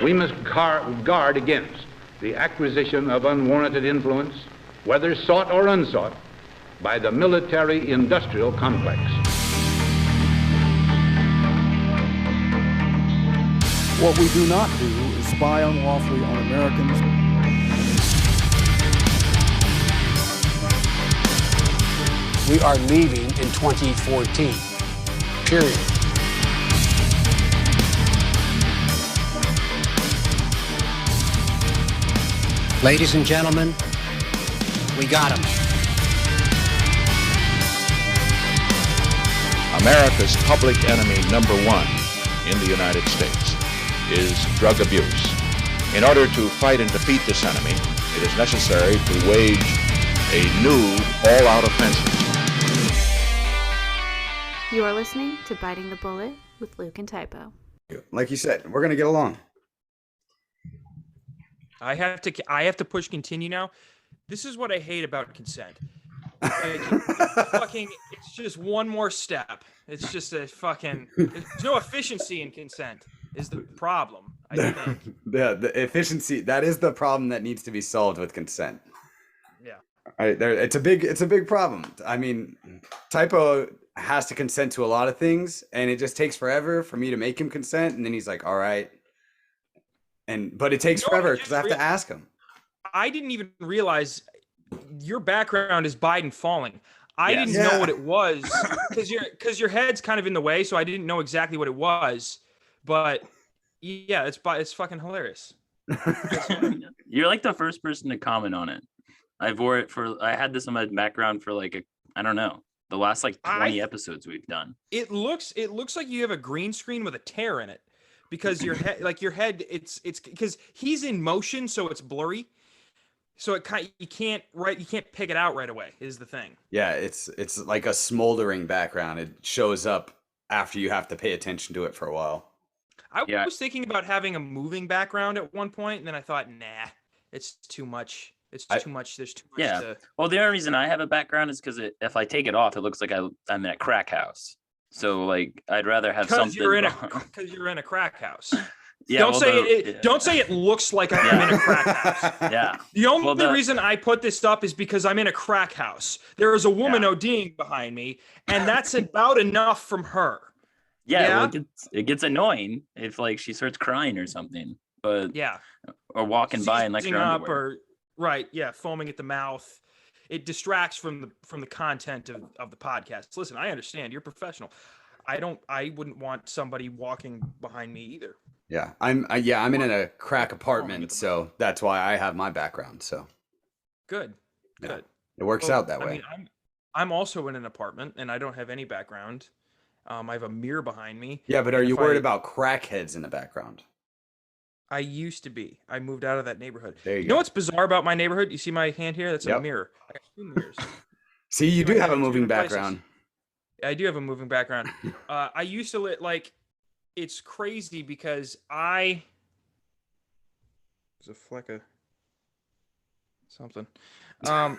We must guard against the acquisition of unwarranted influence, whether sought or unsought, by the military-industrial complex. What we do not do is spy unlawfully on Americans. We are leaving in 2014, period. Ladies and gentlemen, we got him. America's public enemy number one in the United States is drug abuse. In order to fight and defeat this enemy, it is necessary to wage a new all-out offensive. You are listening to Biting the Bullet with Luke and Typo. Like you said, we're going to get along. I have to push continue now. This is what I hate about consent. It's just one more step. It's just a fucking. There's no efficiency in consent. Is the problem? I think. The efficiency, that is the problem that needs to be solved with consent. Yeah. It's a big problem. I mean, Typo has to consent to a lot of things, and it just takes forever for me to make him consent, and then he's like, "All right." But it takes forever because I have to ask him. I didn't even realize your background is Biden falling. I didn't know what it was because your head's kind of in the way, so I didn't know exactly what it was. But yeah, it's fucking hilarious. You're like the first person to comment on it. I had this on my background for I don't know, the last 20 episodes we've done. It looks like you have a green screen with a tear in it. Because your head, it's because he's in motion, so it's blurry. So you can't pick it out right away. Is the thing? Yeah, it's like a smoldering background. It shows up after you have to pay attention to it for a while. I was thinking about having a moving background at one point, and then I thought, nah, it's too much. It's too much. There's too much. Yeah. Well, the only reason I have a background is because if I take it off, it looks like I'm in a crack house. So I'd rather have something. Because you're in a crack house. Yeah. Don't say it looks like I'm in a crack house. Yeah. The only reason I put this up is because I'm in a crack house. There is a woman ODing behind me, and that's about enough from her. Yeah. Well, it gets annoying if she starts crying or something. But or walking by and lecturing up or foaming at the mouth. It distracts from the content of the podcast. Listen, I understand you're professional. I wouldn't want somebody walking behind me either. Yeah, I'm in a crack apartment, so that's why I have my background. So good. It works out that way. I mean, I'm also in an apartment and I don't have any background. I have a mirror behind me. Yeah, but are you worried about crackheads in the background? I used to be. I moved out of that neighborhood. There you go. Know what's bizarre about my neighborhood? You see my hand here? That's a mirror. I got 2 mirrors. See, you do have a moving background. I do have a moving background. I used to it's crazy because there's a fleck of something. I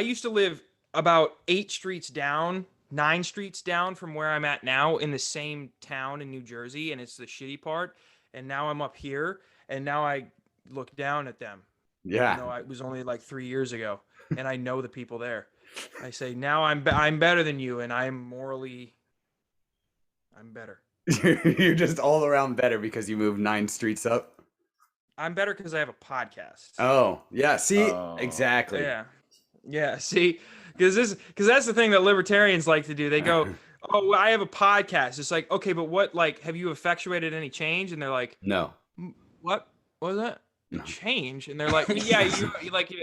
used to live about 8 streets down, 9 streets down from where I'm at now in the same town in New Jersey, and it's the shitty part. And now I'm up here, and now I look down at them. Yeah. You know, it was only 3 years ago, and I know the people there. I say, now I'm better than you, and I'm better. You're just all around better because you moved 9 streets up? I'm better because I have a podcast. Oh, yeah. See? Exactly. Yeah, see? Because that's the thing that libertarians like to do. They go, "Oh, well, I have a podcast." It's like, okay, but what? Have you effectuated any change? And they're like, "No." What was that? No. Change? And they're like, "Yeah,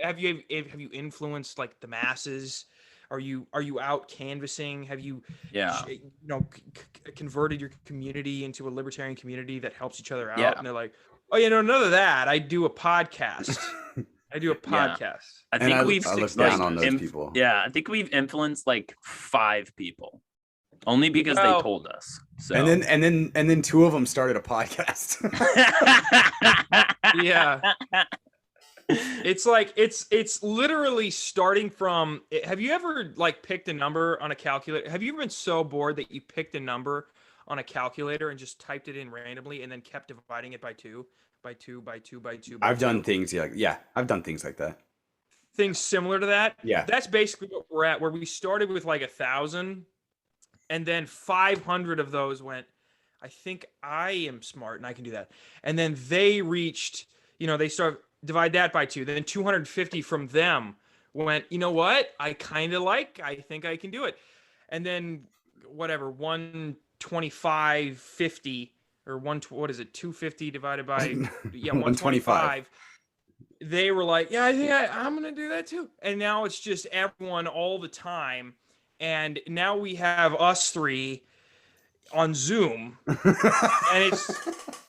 have you influenced the masses? Are you out canvassing? Have you converted your community into a libertarian community that helps each other out?" Yeah. And they're like, "Oh, none of that. I do a podcast." I do a podcast. I think I look down on those people. Yeah, I think we've influenced 5 people, only because they told us. So. And then 2 of them started a podcast. Yeah. It's literally starting from. Have you ever picked a number on a calculator? Have you ever been so bored that you picked a number on a calculator and just typed it in randomly and then kept dividing it by two, by two, by two, by two. I've done things I've done things like that. Things similar to that. Yeah. That's basically what we're at, where we started with like 1,000 and then 500 of those went, I think I am smart and I can do that. And then they reached, they start divide that by two. Then 250 from them went, you know what? I think I can do it. And then whatever, 125.50 or what is it? 250 divided by 125. They were like, yeah, I think I'm going to do that too. And now it's just everyone all the time. And now we have us three on Zoom, and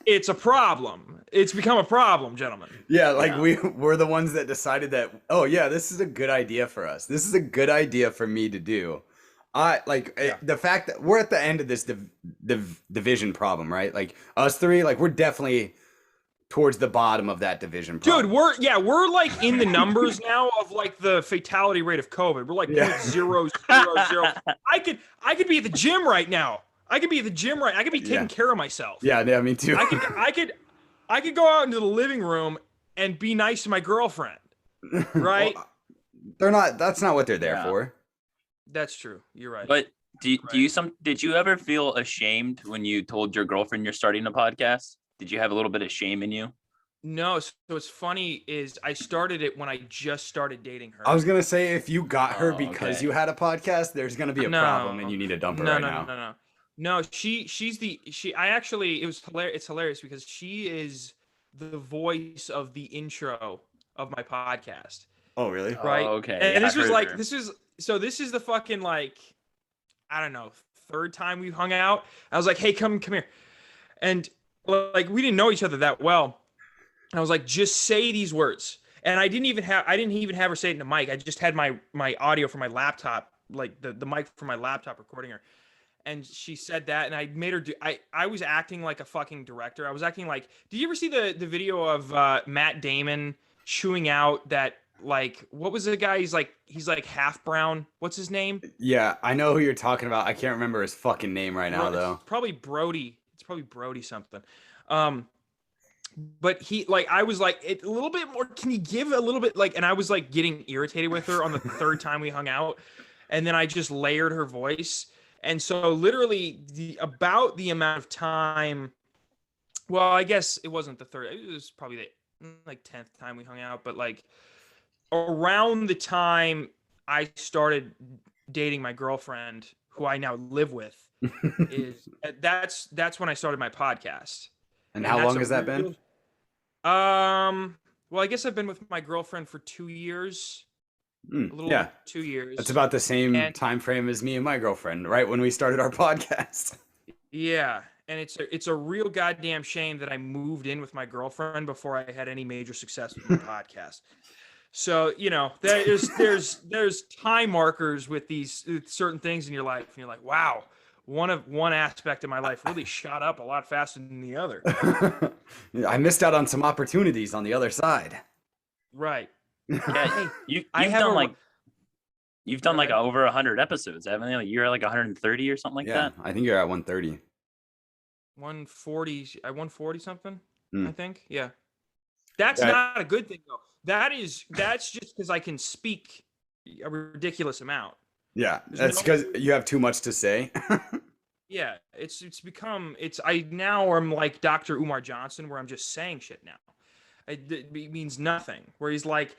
it's a problem. It's become a problem, gentlemen. Yeah, we're the ones that decided that, oh yeah, this is a good idea for us. This is a good idea for me to do. The fact that we're at the end of this division problem, right? Like us three, like we're definitely towards the bottom of that division problem. Dude, we're like in the numbers now of like the fatality rate of COVID. We're like 0.000. I could be at the gym right now. I could be taking care of myself. Yeah, me too. I could go out into the living room and be nice to my girlfriend. Right? Well, that's not what they're there for. That's true. You're right. But did you ever feel ashamed when you told your girlfriend you're starting a podcast? Did you have a little bit of shame in you? No. So what's funny is I started it when I just started dating her. I was going to say, if you got her because you had a podcast, there's going to be a problem and you need to dump her right now. No, it was hilarious. It's hilarious because she is the voice of the intro of my podcast. Oh, really? Right. Oh, okay. And this is the fucking I don't know, third time we've hung out. I was like, hey, come here. And we didn't know each other that well. I was like, just say these words. And I didn't even have her say it in the mic. I just had my audio from my laptop, like the mic from my laptop recording her. And she said that, and I made her do. I was acting like a fucking director. I was acting like. Did you ever see the video of Matt Damon chewing out that what was the guy? He's like half brown. What's his name? Yeah, I know who you're talking about. I can't remember his fucking name right now though. It's probably Brody. It's probably Brody something. But he I was like a little bit more. Can you give a little bit And I was getting irritated with her on the third time we hung out, and then I just layered her voice. And so literally about the amount of time, well, I guess it wasn't the third, it was probably the 10th time we hung out, but around the time I started dating my girlfriend, who I now live with, that's when I started my podcast. And how long has that been? Well, I guess I've been with my girlfriend for 2 years. A little over 2 years. That's about the same time frame as me and my girlfriend, right when we started our podcast. Yeah, and it's a real goddamn shame that I moved in with my girlfriend before I had any major success with my podcast. So there's time markers with these certain things in your life, and you're like, wow, one aspect of my life really shot up a lot faster than the other. I missed out on some opportunities on the other side. Right. Yeah, you've done over 100 episodes, haven't you? You're at 130 or something like that. I think you're at 130. 140. I 140 something. I think. Yeah. That's not a good thing though. That's just because I can speak a ridiculous amount. Yeah, that's because you have too much to say. Yeah, I now am like Dr. Umar Johnson, where I'm just saying shit now. It means nothing. Where he's like,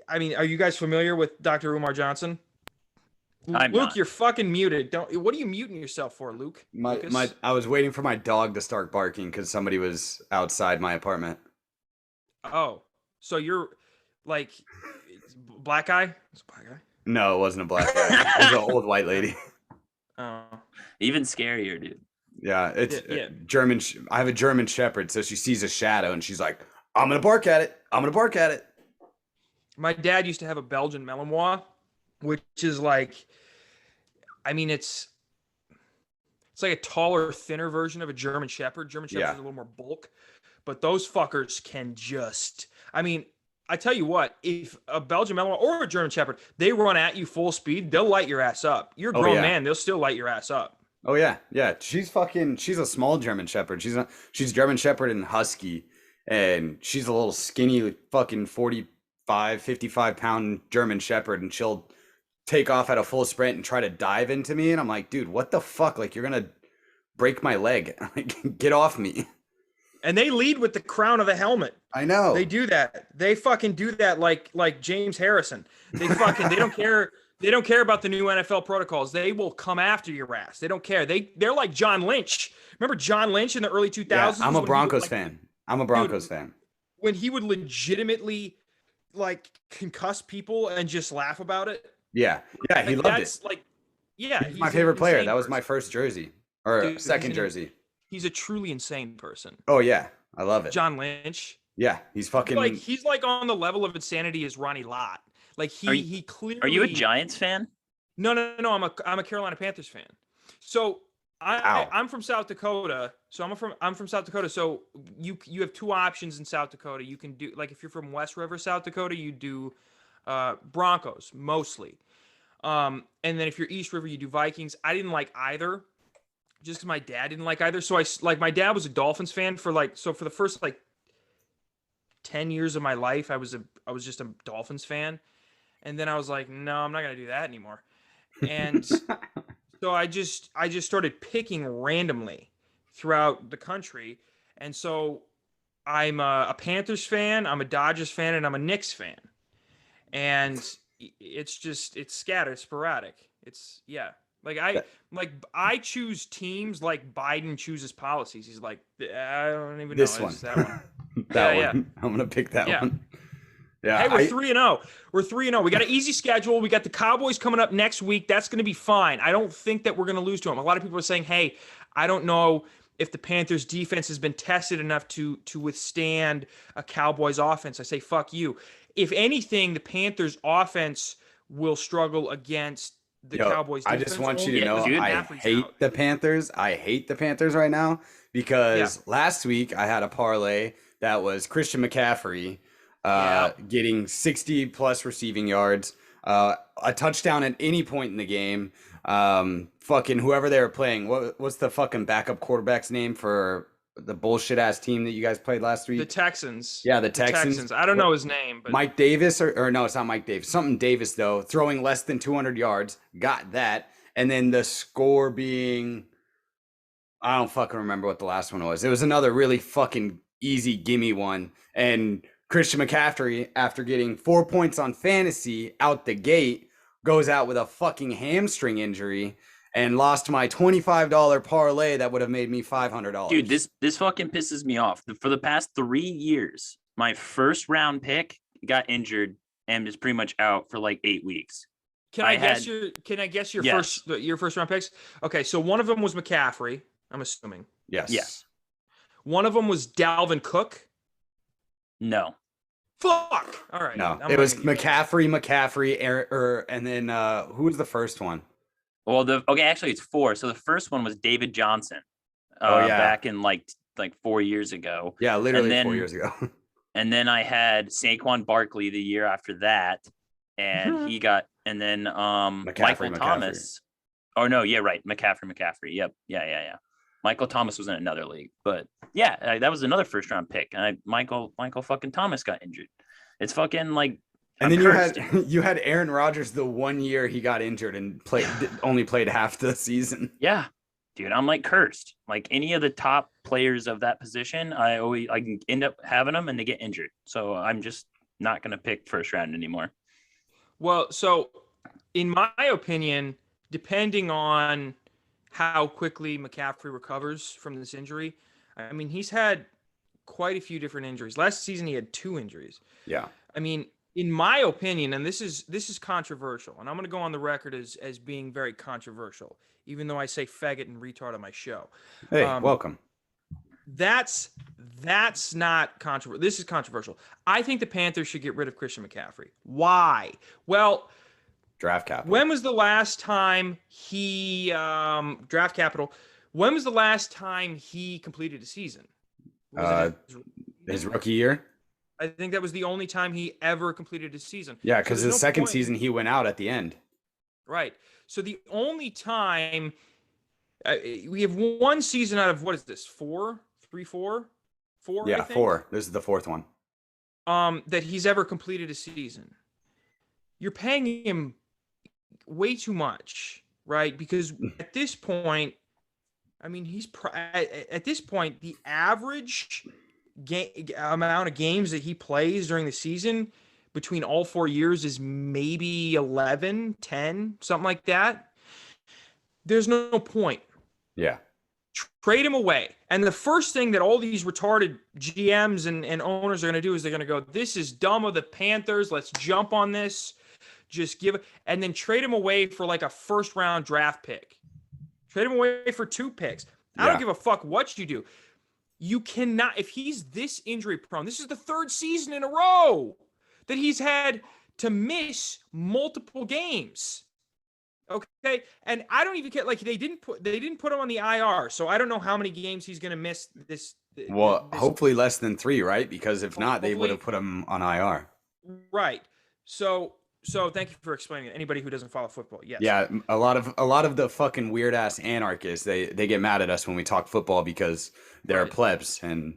are you guys familiar with Dr. Umar Johnson? Luke, you're fucking muted. What are you muting yourself for, Luke? I was waiting for my dog to start barking because somebody was outside my apartment. Oh, so you're black guy? It's a black guy? No, it wasn't a black guy. It was an old white lady. Oh, even scarier, dude. Yeah, it's German. I have a German Shepherd, so she sees a shadow and she's like, I'm going to bark at it. I'm going to bark at it. My dad used to have a Belgian Malinois, which is it's like a taller, thinner version of a German Shepherd. German Shepherd's a little more bulk, but those fuckers can I tell you what, if a Belgian Malinois or a German Shepherd, they run at you full speed, they'll light your ass up. You're a grown man, they'll still light your ass up. Oh yeah, yeah. She's a small German Shepherd. She's German Shepherd and Husky, and she's a little skinny fucking 45, 55 pound German Shepherd, and she'll take off at a full sprint and try to dive into me, and I'm like, dude, what the fuck? Like, you're gonna break my leg. Like, get off me. And they lead with the crown of the helmet. I know. They do that. They fucking do that like James Harrison. They don't care. They don't care about the new NFL protocols. They will come after your ass. They don't care. They're like John Lynch. Remember John Lynch in the early 2000s? Yeah, I'm a Broncos fan. I'm a Broncos fan. When he would legitimately like concuss people and just laugh about it. Yeah. Yeah, he loved it. Like, yeah, he's my favorite player. That was my person. first jersey or second jersey. He's a truly insane person. Oh yeah, I love it. John Lynch. Yeah, he's fucking he's like on the level of insanity as Ronnie Lott. Like he clearly. Are you a Giants fan? No. I'm a Carolina Panthers fan. So I'm from South Dakota. So I'm from South Dakota. So you have two options in South Dakota. You can do, like, if you're from West River, South Dakota, you do Broncos mostly. And then if you're East River, you do Vikings. I didn't like either, just because my dad didn't like either. So my dad was a Dolphins fan for the first 10 years of my life. I was just a Dolphins fan. And then I was like, no, I'm not going to do that anymore. And so I just started picking randomly throughout the country. And so I'm a Panthers fan, I'm a Dodgers fan, and I'm a Knicks fan. And it's scattered, sporadic. I choose teams like Biden chooses policies. He's like, I don't even know. This one. It's that one. that one. I'm gonna pick that one. Yeah. Hey, we're 3-0. We're 3-0. We got an easy schedule. We got the Cowboys coming up next week. That's going to be fine. I don't think that we're going to lose to them. A lot of people are saying, hey, I don't know if the Panthers defense has been tested enough to withstand a Cowboys offense. I say, fuck you. If anything, the Panthers offense will struggle against the Cowboys defense. I just want you to know, I hate the Panthers. I hate the Panthers right now because last week I had a parlay that was Christian McCaffrey getting 60 plus receiving yards, a touchdown at any point in the game. Fucking whoever they were playing. What's the fucking backup quarterback's name for the bullshit ass team that you guys played last week? The Texans. Yeah, the Texans. I don't know his name, but Mike Davis or no, it's not Mike Davis. Something Davis though, throwing less than 200 yards, got that, and then the score being, I don't fucking remember what the last one was. It was another really fucking easy gimme one, and Christian McCaffrey, after getting 4 points on fantasy out the gate, goes out with a fucking hamstring injury and lost my $25 parlay that would have made me $500. Dude, this fucking pisses me off. For the past 3 years, my first round pick got injured and is pretty much out for like 8 weeks. Can I guess your first round picks? Okay, so one of them was McCaffrey, I'm assuming. Yes. One of them was Dalvin Cook. No. Fuck. All right. No, it was McCaffrey, and then who was the first one? Well, actually it's 4. So the first one was David Johnson. Back in like 4 years ago. Yeah, literally 4 years ago. And then I had Saquon Barkley the year after that, and he got, and then Michael Thomas. Oh no, yeah, right, McCaffrey. Yep, yeah. Michael Thomas was in another league, but yeah, that was another first round pick. And Michael fucking Thomas got injured. It's fucking like. And then you had Aaron Rodgers the 1 year he got injured and only played half the season. Yeah, dude, I'm like cursed. Like any of the top players of that position, I can end up having them and they get injured. So I'm just not gonna pick first round anymore. Well, so in my opinion, depending on how quickly McCaffrey recovers from this injury, I mean, he's had quite a few different injuries. Last season, he had 2 injuries. Yeah. I mean, in my opinion, and this is controversial, and I'm going to go on the record as being very controversial, even though I say faggot and retard on my show. Hey, welcome. That's not controversial. This is controversial. I think the Panthers should get rid of Christian McCaffrey. Why? Well, draft capital. When was the last time he draft capital? When was the last time he completed a season? His rookie year. I think that was the only time he ever completed a season. Yeah, because his second season he went out at the end. Right. So the only time We have one season out of, what is this? Four? Yeah, I think? 4. This is the 4th one. That he's ever completed a season. You're paying him way too much, right? Because at this point, I mean, at this point, the average amount of games that he plays during the season between all 4 years is maybe 11, 10, something like that. There's no point. Yeah. Trade him away. And the first thing that all these retarded GMs and owners are going to do is they're going to go, this is dumb of the Panthers. Let's jump on this. Just give it. And then trade him away for like a first-round draft pick. Trade him away for 2 picks. I don't give a fuck what you do. You cannot, if he's this injury prone, this is the 3rd season in a row that he's had to miss multiple games. Okay. And I don't even care. Like they didn't put him on the IR. So I don't know how many games he's going to miss this. Well, hopefully less than 3, right? Because if not, they would have put him on IR. Right. So thank you for explaining it. Anybody who doesn't follow football. Yes. Yeah. A lot of the fucking weird ass anarchists, they get mad at us when we talk football because they're plebs and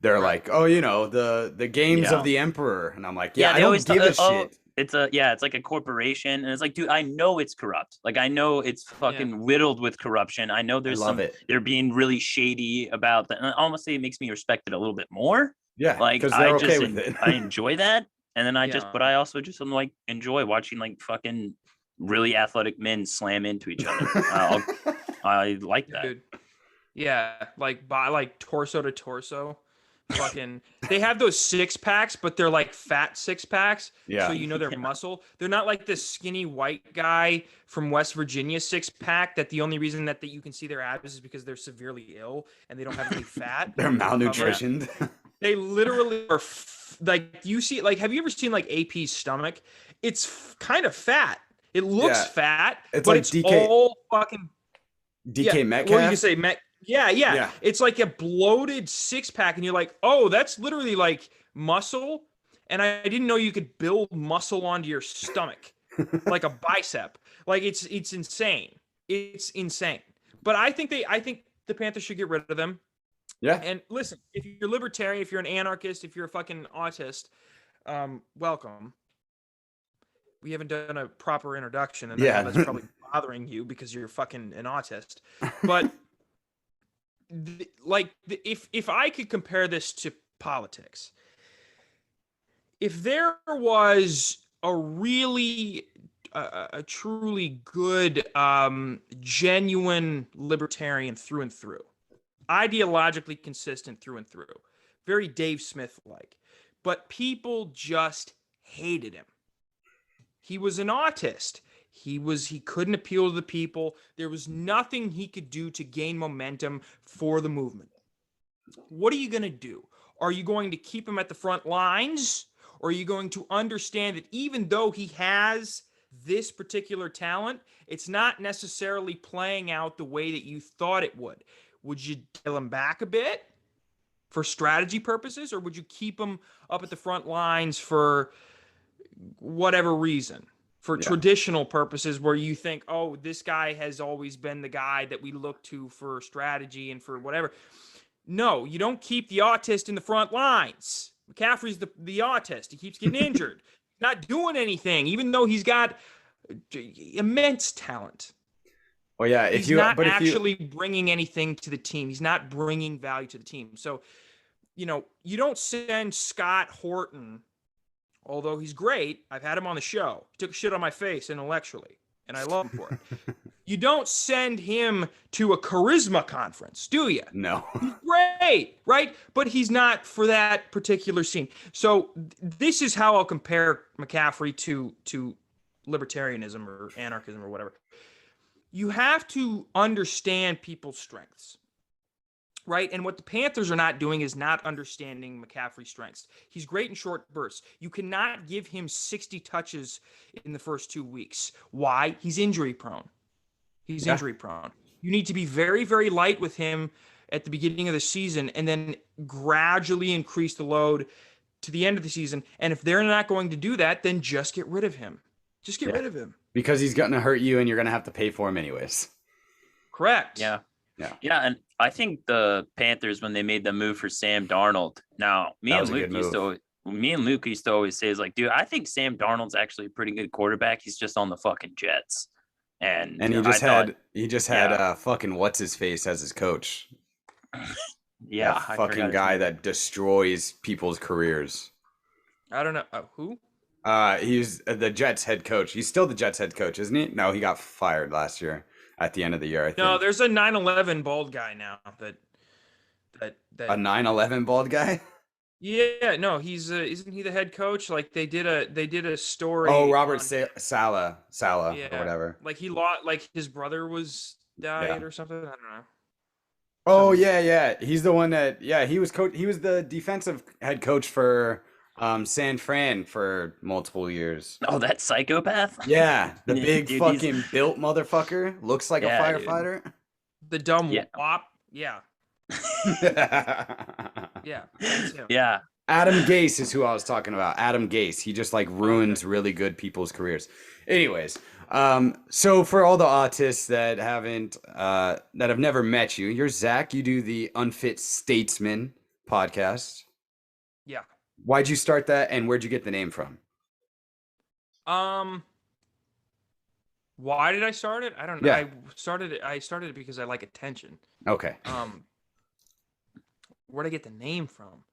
they're like, oh, you know, the games of the emperor. And I'm like, I don't give a shit. It's like a corporation, and it's like, dude, I know it's corrupt. Like, I know it's fucking riddled with corruption. I know they're being really shady about that. And honestly, it makes me respect it a little bit more. Yeah, like they're okay with it. I enjoy that, and then but I also just like enjoy watching like fucking really athletic men slam into each other. I like that. Dude. Yeah, like torso to torso. Fucking, they have those 6-packs, but they're like fat 6-packs. Yeah. So you know they're muscle. They're not like this skinny white guy from West Virginia 6-pack that the only reason that you can see their abs is because they're severely ill and they don't have any fat. They're malnutritioned. They literally are like, you see, like, have you ever seen like AP's stomach? It's kind of fat. It looks fat, but like it's all fucking DK Metcalf. Well, you can say Yeah. It's like a bloated 6-pack, and you're like, oh, that's literally like muscle. And I didn't know you could build muscle onto your stomach, like a bicep. Like it's insane. It's insane. But I think the Panthers should get rid of them. Yeah. And listen, if you're libertarian, if you're an anarchist, if you're a fucking autist, welcome. We haven't done a proper introduction, and that's probably bothering you because you're fucking an autist. But if I could compare this to politics, if there was a really a truly good genuine libertarian through and through, ideologically consistent through and through, very Dave Smith like, but people just hated him. He was an autist. He couldn't appeal to the people. There was nothing he could do to gain momentum for the movement. What are you going to do? Are you going to keep him at the front lines? Or are you going to understand that even though he has this particular talent, it's not necessarily playing out the way that you thought it would? Would you dial him back a bit for strategy purposes? Or would you keep him up at the front lines for whatever reason? For traditional purposes where you think, oh, this guy has always been the guy that we look to for strategy and for whatever. No, you don't keep the autist in the front lines. McCaffrey's the autist. He keeps getting injured. Not doing anything, even though he's got immense talent. Well, yeah, he's not actually bringing anything to the team. He's not bringing value to the team. So, you don't send Scott Horton, although he's great. I've had him on the show. He took a shit on my face intellectually, and I love him for it. You don't send him to a charisma conference, do you? No. He's great, right? But he's not for that particular scene. So this is how I'll compare McCaffrey to libertarianism or anarchism or whatever. You have to understand people's strengths. Right. And what the Panthers are not doing is not understanding McCaffrey's strengths. He's great in short bursts. You cannot give him 60 touches in the first 2 weeks. Why? He's injury prone. Injury prone. You need to be very, very light with him at the beginning of the season and then gradually increase the load to the end of the season. And if they're not going to do that, then just get rid of him. Just get rid of him. Because he's going to hurt you and you're going to have to pay for him anyways. Correct. Yeah. And I think the Panthers, when they made the move for Sam Darnold, now me and Luke used to always say, is like, dude, I think Sam Darnold's actually a pretty good quarterback. He's just on the fucking Jets. And he just had fucking what's his face as his coach. Yeah, that fucking guy that destroys people's careers. I don't know who. He's the Jets head coach. He's still the Jets head coach, isn't he? No, he got fired last year at the end of the year. I think. No, there's a 9/11 bald guy now. That a 9/11 bald guy. Yeah, no, he's isn't he the head coach? Like they did a story. Oh, Robert Saleh or whatever. Like he lost, like his brother died or something. I don't know. Oh yeah. He's the one that he was He was the defensive head coach for San Fran for multiple years. Oh, that psychopath? Yeah, the big fucking built motherfucker. Looks like a firefighter. Dude. The dumb wop. Yeah. Yeah. Adam Gase is who I was talking about. Adam Gase. He just like ruins really good people's careers. Anyways, so for all the autists that have never met you, you're Zach. You do the Unfit Statesman podcast. Yeah. Why'd you start that, and where'd you get the name from? Why did I start it? I don't know. Yeah. I started it because I like attention. Okay. Where'd I get the name from?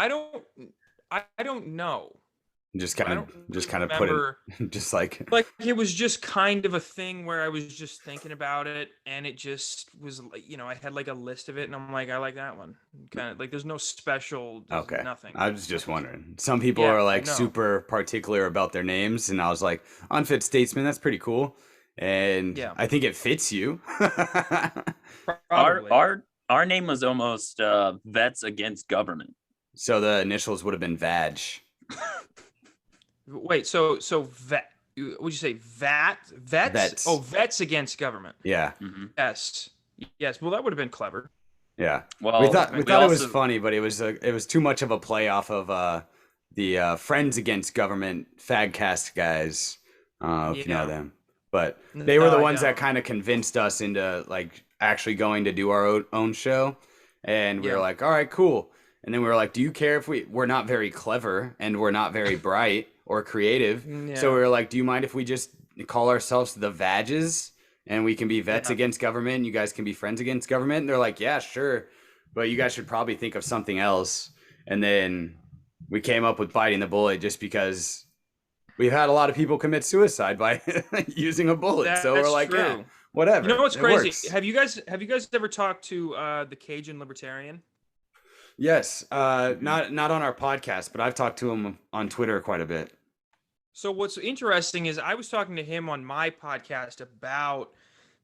I don't know. Just kind of put it, just like it was just kind of a thing where I was just thinking about it, and it just was like, I had like a list of it, and I'm like, I like that one. Kind of like there's no special. Okay. Nothing. I was just wondering. Some people are like super particular about their names, and I was like, Unfit Statesman. That's pretty cool, and I think it fits you. Our name was almost Vets Against Government. So the initials would have been VAG. Wait, so vet? Would you say vets? Vets. Oh, Vets Against Government. Yeah. Mm-hmm. Yes. Well, that would have been clever. Yeah. Well, we thought it was funny, but it was too much of a play off of the Friends Against Government Fagcast guys. If you know them, but they were the ones that kind of convinced us into like actually going to do our own show, and we were like, all right, cool. And then we were like, do you care if we're not very clever and we're not very bright or creative? Yeah. So we were like, do you mind if we just call ourselves the Vages, and we can be Vets Against Government, and you guys can be Friends Against Government? And they're like, yeah, sure, but you guys should probably think of something else. And then we came up with Biting the Bullet just because we've had a lot of people commit suicide by using a bullet. So we're like, yeah, whatever. You know what's crazy? Works. Have you guys ever talked to the Cajun Libertarian? Yes, not on our podcast, but I've talked to him on Twitter quite a bit. So what's interesting is I was talking to him on my podcast about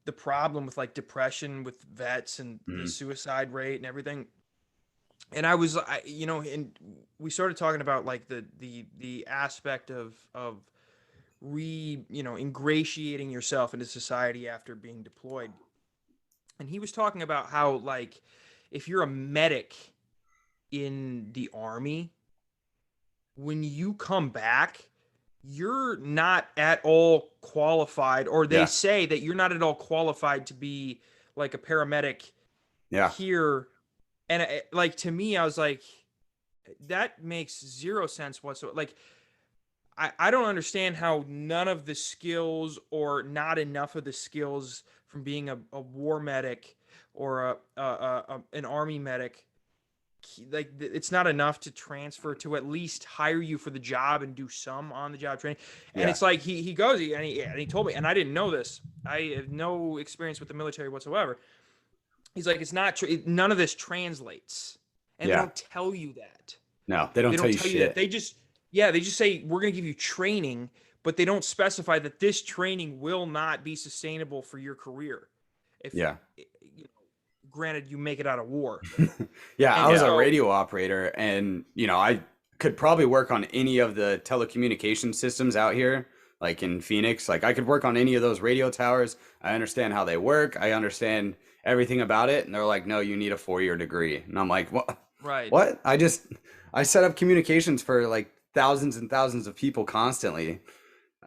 the problem with like depression with vets and the suicide rate and everything. And and we started talking about like the aspect of ingratiating yourself into society after being deployed. And he was talking about how like if you're a medic in the Army, when you come back, you're not at all qualified, or they say that you're not at all qualified to be like a paramedic here. And like, to me, I was like, that makes zero sense whatsoever. Like, I don't understand how none of the skills, or not enough of the skills from being a war medic or an Army medic, like it's not enough to transfer to at least hire you for the job and do some on the job training. And it's like he told me, and I didn't know this. I have no experience with the military whatsoever. He's like, it's not none of this translates, and they don't tell you that. No, they don't tell you shit. They just say we're going to give you training, but they don't specify that this training will not be sustainable for your career. Granted, you make it out of war. I was a radio operator, and I could probably work on any of the telecommunication systems out here, like in Phoenix. Like I could work on any of those radio towers. I understand how they work. I understand everything about it. And they're like, no, you need a 4-year degree. And I'm like, what? Right. What? I set up communications for like thousands and thousands of people constantly,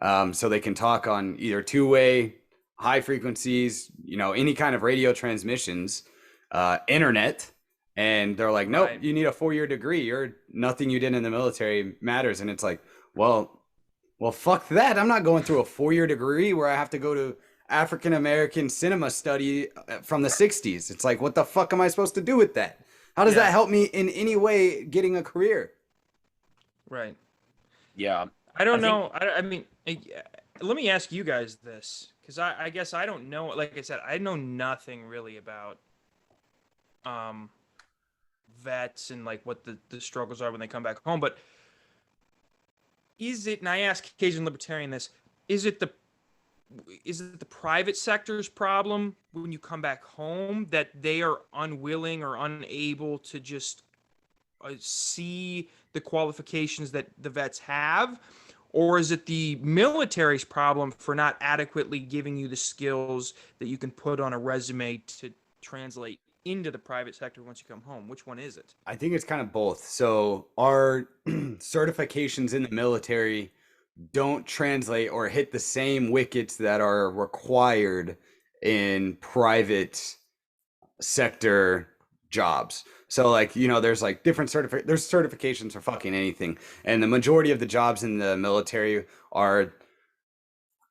so they can talk on either two-way high frequencies, any kind of radio transmissions, internet. And they're like, nope, you need a 4-year degree. Nothing you did in the military matters. And it's like, well, fuck that. I'm not going through a 4-year degree where I have to go to African American cinema study from the 60s. It's like, what the fuck am I supposed to do with that? How does that help me in any way getting a career? Right. Yeah. I don't know. I mean, let me ask you guys this, because I guess I don't know. Like I said, I know nothing really about vets and like what the struggles are when they come back home. But is it, and I ask Cajun Libertarian this, is it the private sector's problem when you come back home that they are unwilling or unable to just see the qualifications that the vets have? Or is it the military's problem for not adequately giving you the skills that you can put on a resume to translate into the private sector once you come home? Which one is it? I think it's kind of both. So our certifications in the military don't translate or hit the same wickets that are required in private sector jobs. So like, there's like different there's certifications for fucking anything. And the majority of the jobs in the military are,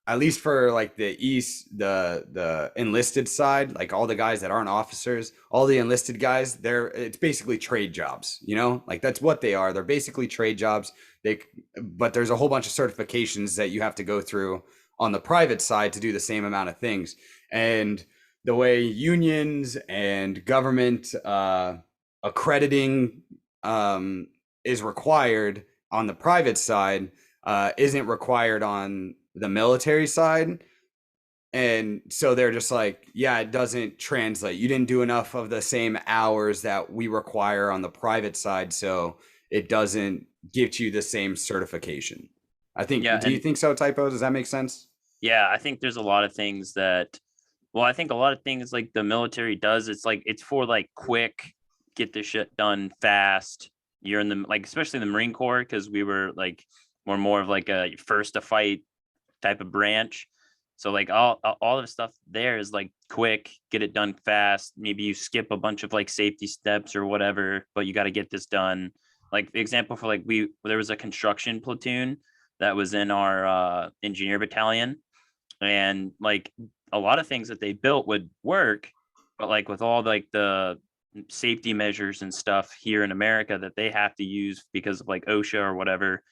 at least for like the enlisted side, like all the guys that aren't officers, all the enlisted guys, it's basically trade jobs, like that's what they are. They're basically trade jobs. But there's a whole bunch of certifications that you have to go through on the private side to do the same amount of things. And the way unions and government accrediting is required on the private side isn't required on the military side. And so they're just like, yeah, it doesn't translate. You didn't do enough of the same hours that we require on the private side, so it doesn't give you the same certification. I think, do you think so, Typo? Does that make sense? Yeah, I think there's a lot of things that, I think a lot of things like the military does, it's for like quick, get this shit done fast. You're in the, like, especially the Marine Corps, because we're more of like a first to fight type of branch. So like all of the stuff there is like quick, get it done fast. Maybe you skip a bunch of like safety steps or whatever, but you got to get this done. Like example for like there was a construction platoon that was in our engineer battalion, and like a lot of things that they built would work, but like with all like the safety measures and stuff here in America that they have to use because of like OSHA or whatever,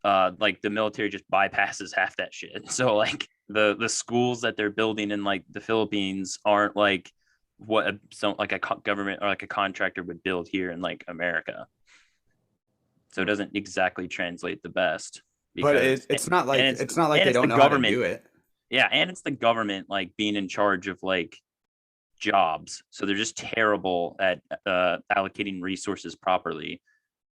like the military just bypasses half that shit. So like the schools that they're building in like the Philippines aren't like what like a government or like a contractor would build here in like America. So it doesn't exactly translate the best. But it's not like they don't know how to do it. Yeah, and it's the government like being in charge of like jobs. So they're just terrible at allocating resources properly.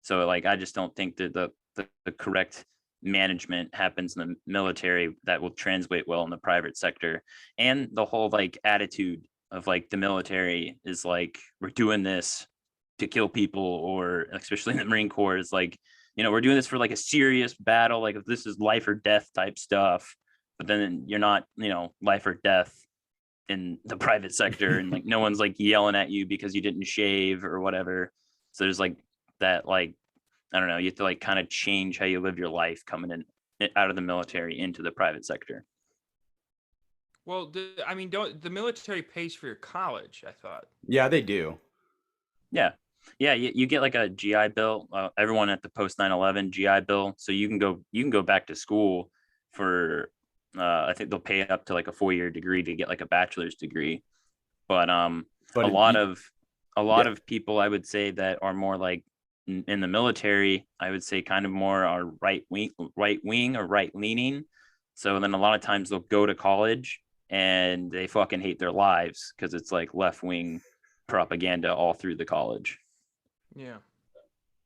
So like I just don't think that the correct management happens in the military that will translate well in the private sector. And the whole like attitude of like the military is like, we're doing this to kill people, or especially in the Marine Corps is like, we're doing this for like a serious battle, like if this is life or death type stuff. But then you're not, life or death in the private sector, and like no one's like yelling at you because you didn't shave or whatever. So there's like that, like, I don't know, you have to like kind of change how you live your life coming in out of the military into the private sector. Well, the military pays for your college, I thought. Yeah, they do. Yeah. You get like a GI Bill. Everyone at the post 9/11 GI Bill, so you can go back to school for. I think they'll pay up to like a 4-year degree to get like a bachelor's degree. But a lot of people, I would say, that are more like in the military, I would say kind of more are right wing or right leaning. So then a lot of times they'll go to college and they fucking hate their lives because it's like left wing propaganda all through the college.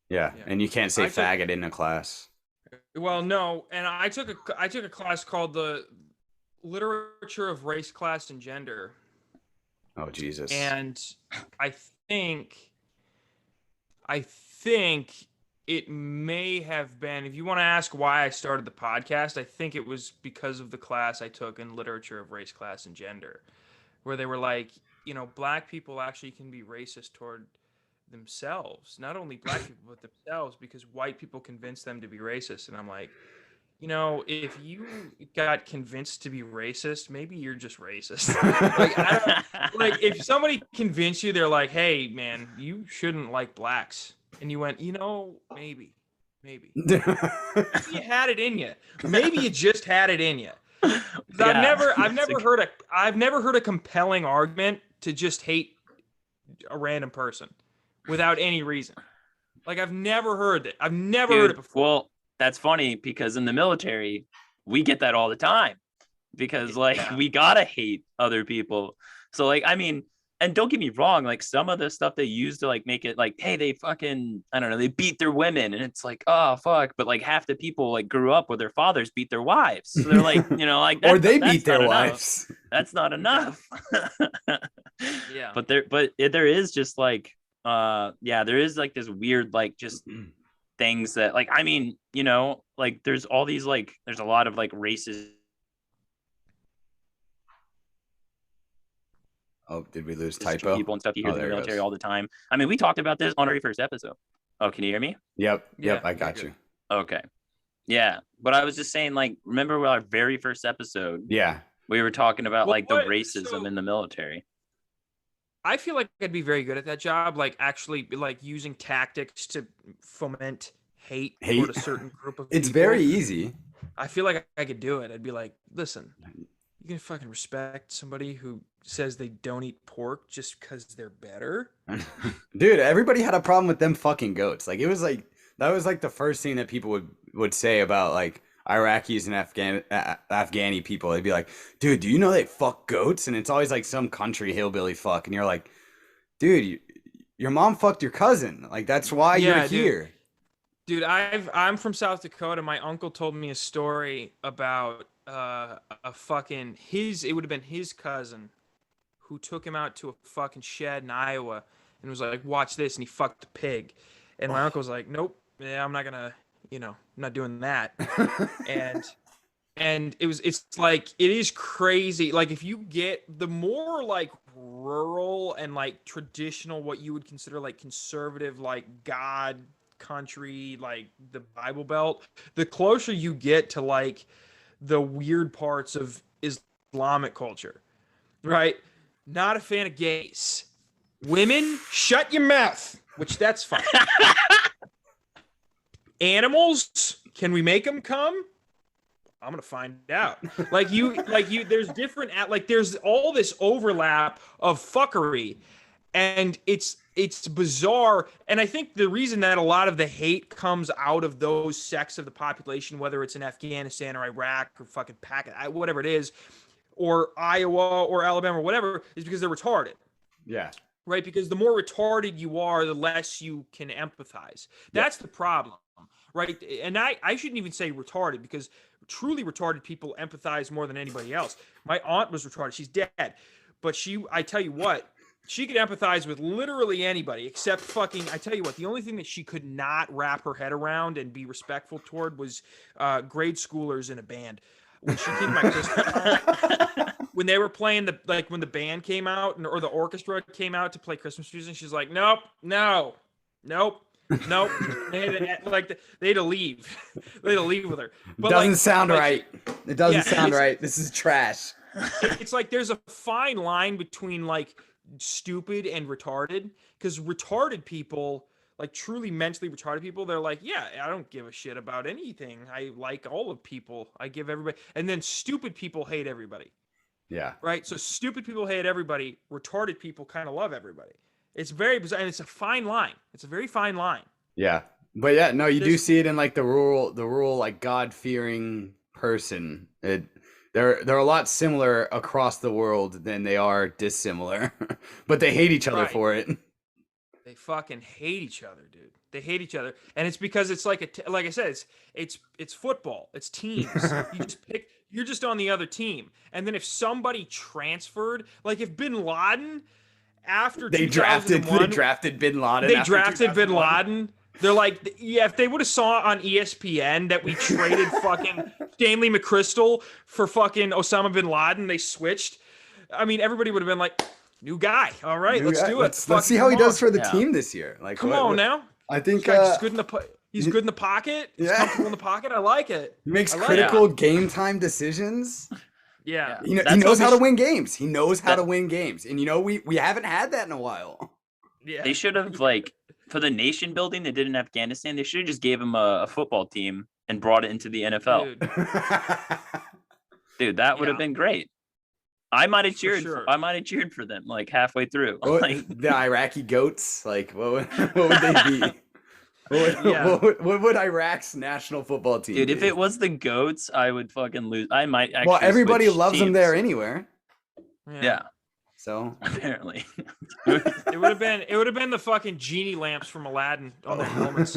Yeah, and you can't say faggot in a class. Well, no, and I took a class called the Literature of Race, Class, and Gender. Oh Jesus! And I think it may have been, if you want to ask why I started the podcast, I think it was because of the class I took in literature of race, class, and gender, where they were like, black people actually can be racist toward themselves, not only black people, but themselves, because white people convince them to be racist. And I'm like, if you got convinced to be racist, maybe you're just racist. If somebody convinced you, they're like, hey, man, you shouldn't like blacks. And you went, maybe. Maybe you had it in you. Maybe you just had it in you. I've never heard a compelling argument to just hate a random person without any reason. Like, I've never heard it. I've never heard it before. Well, that's funny because in the military, we get that all the time because we gotta hate other people. So like, I mean, and don't get me wrong, like some of the stuff they use to like make it like, hey, they fucking, I don't know, they beat their women, and it's like, oh fuck, but like half the people like grew up where their fathers beat their wives, so they're like, like or they beat their wives. That's not enough. Yeah, but there is just like, there is like this weird like just things that like, I mean, like there's all these like, there's a lot of like racist. Oh, did we lose typo? People and stuff you hear in the military all the time. I mean, we talked about this on our very first episode. Oh, can you hear me? Yep, I got you. Okay. Yeah, but I was just saying, like, remember our very first episode? Yeah. We were talking about like the racism in the military. I feel like I'd be very good at that job, like actually like using tactics to foment hate toward a certain group of people. It's very easy. I feel like I could do it. I'd be like, listen, you can fucking respect somebody who says they don't eat pork just because they're better? Dude, everybody had a problem with them fucking goats. Like, it was like, that was like the first thing that people would say about like Iraqis and Afghani people. They'd be like, dude, do you know they fuck goats? And it's always like some country hillbilly fuck. And you're like, dude, your mom fucked your cousin. Like, that's why you're here. Dude, I'm from South Dakota. My uncle told me a story about it would have been his cousin who took him out to a fucking shed in Iowa and was like, watch this, and he fucked a pig. And my uncle was like, nope, I'm not gonna, I'm not doing that. and it's like, it is crazy. Like, if you get the more like rural and like traditional, what you would consider like conservative, like God country, like the Bible Belt, the closer you get to like the weird parts of Islamic culture, right? Not a fan of gays. Women, shut your mouth, which that's fine. Animals, can we make them come? I'm gonna find out. There's all this overlap of fuckery, and it's bizarre. And I think the reason that a lot of the hate comes out of those sects of the population, whether it's in Afghanistan or Iraq or fucking Pakistan, whatever it is, or Iowa or Alabama or whatever, is because they're retarded. Yeah. Right? Because the more retarded you are, the less you can empathize. That's the problem. Right? And I shouldn't even say retarded, because truly retarded people empathize more than anybody else. My aunt was retarded. She's dead. But I tell you what, she could empathize with literally anybody except fucking, I tell you what, the only thing that she could not wrap her head around and be respectful toward was grade schoolers in a band. When she came to my Christmas, when they were playing when the band came out or the orchestra came out to play Christmas music, she's like, nope. They had to leave. They had to leave with her. But doesn't sound right. It doesn't sound right. This is trash. It's like there's a fine line between like stupid and retarded, because retarded people, like truly mentally retarded people, they're like, yeah, I don't give a shit about anything. I like all of people. I give everybody. And then stupid people hate everybody. Yeah. Right? So stupid people hate everybody. Retarded people kind of love everybody. It's very bizarre, and it's a fine line. It's a very fine line. Yeah. But yeah, no, you do see it in like the rural like God-fearing person. They're a lot similar across the world than they are dissimilar, but they hate each other for it. They fucking hate each other, dude. They hate each other, and it's because it's like like I said, it's football. It's teams. You're just on the other team, and then if somebody transferred, like if Bin Laden, after they drafted Bin Laden. They drafted Bin Laden They're like, yeah, if they would have saw on ESPN that we traded fucking Stanley McChrystal for fucking Osama bin Laden, they switched. I mean, everybody would have been like, new guy. All right, let's do it. Let's see how he does for the team this year. Like, come on now. I think he's good in the he's good in the pocket. He's comfortable in the pocket. I like it. He makes critical game time decisions. Yeah. He knows how to win games. He knows how to win games. And we haven't had that in a while. Yeah. They should have, like, for the nation building they did in Afghanistan, they should have just gave him a football team and brought it into the NFL. Dude, that would have been great. I might have cheered. Sure. I might have cheered for them like halfway through. Like, the Iraqi goats, like what would they be? What would Iraq's national football team? Dude, be? if it was the goats, I would fucking lose. I might actually. Well, everybody loves teams. them there anywhere. Yeah. So apparently, it would have been the fucking genie lamps from Aladdin on the helmets.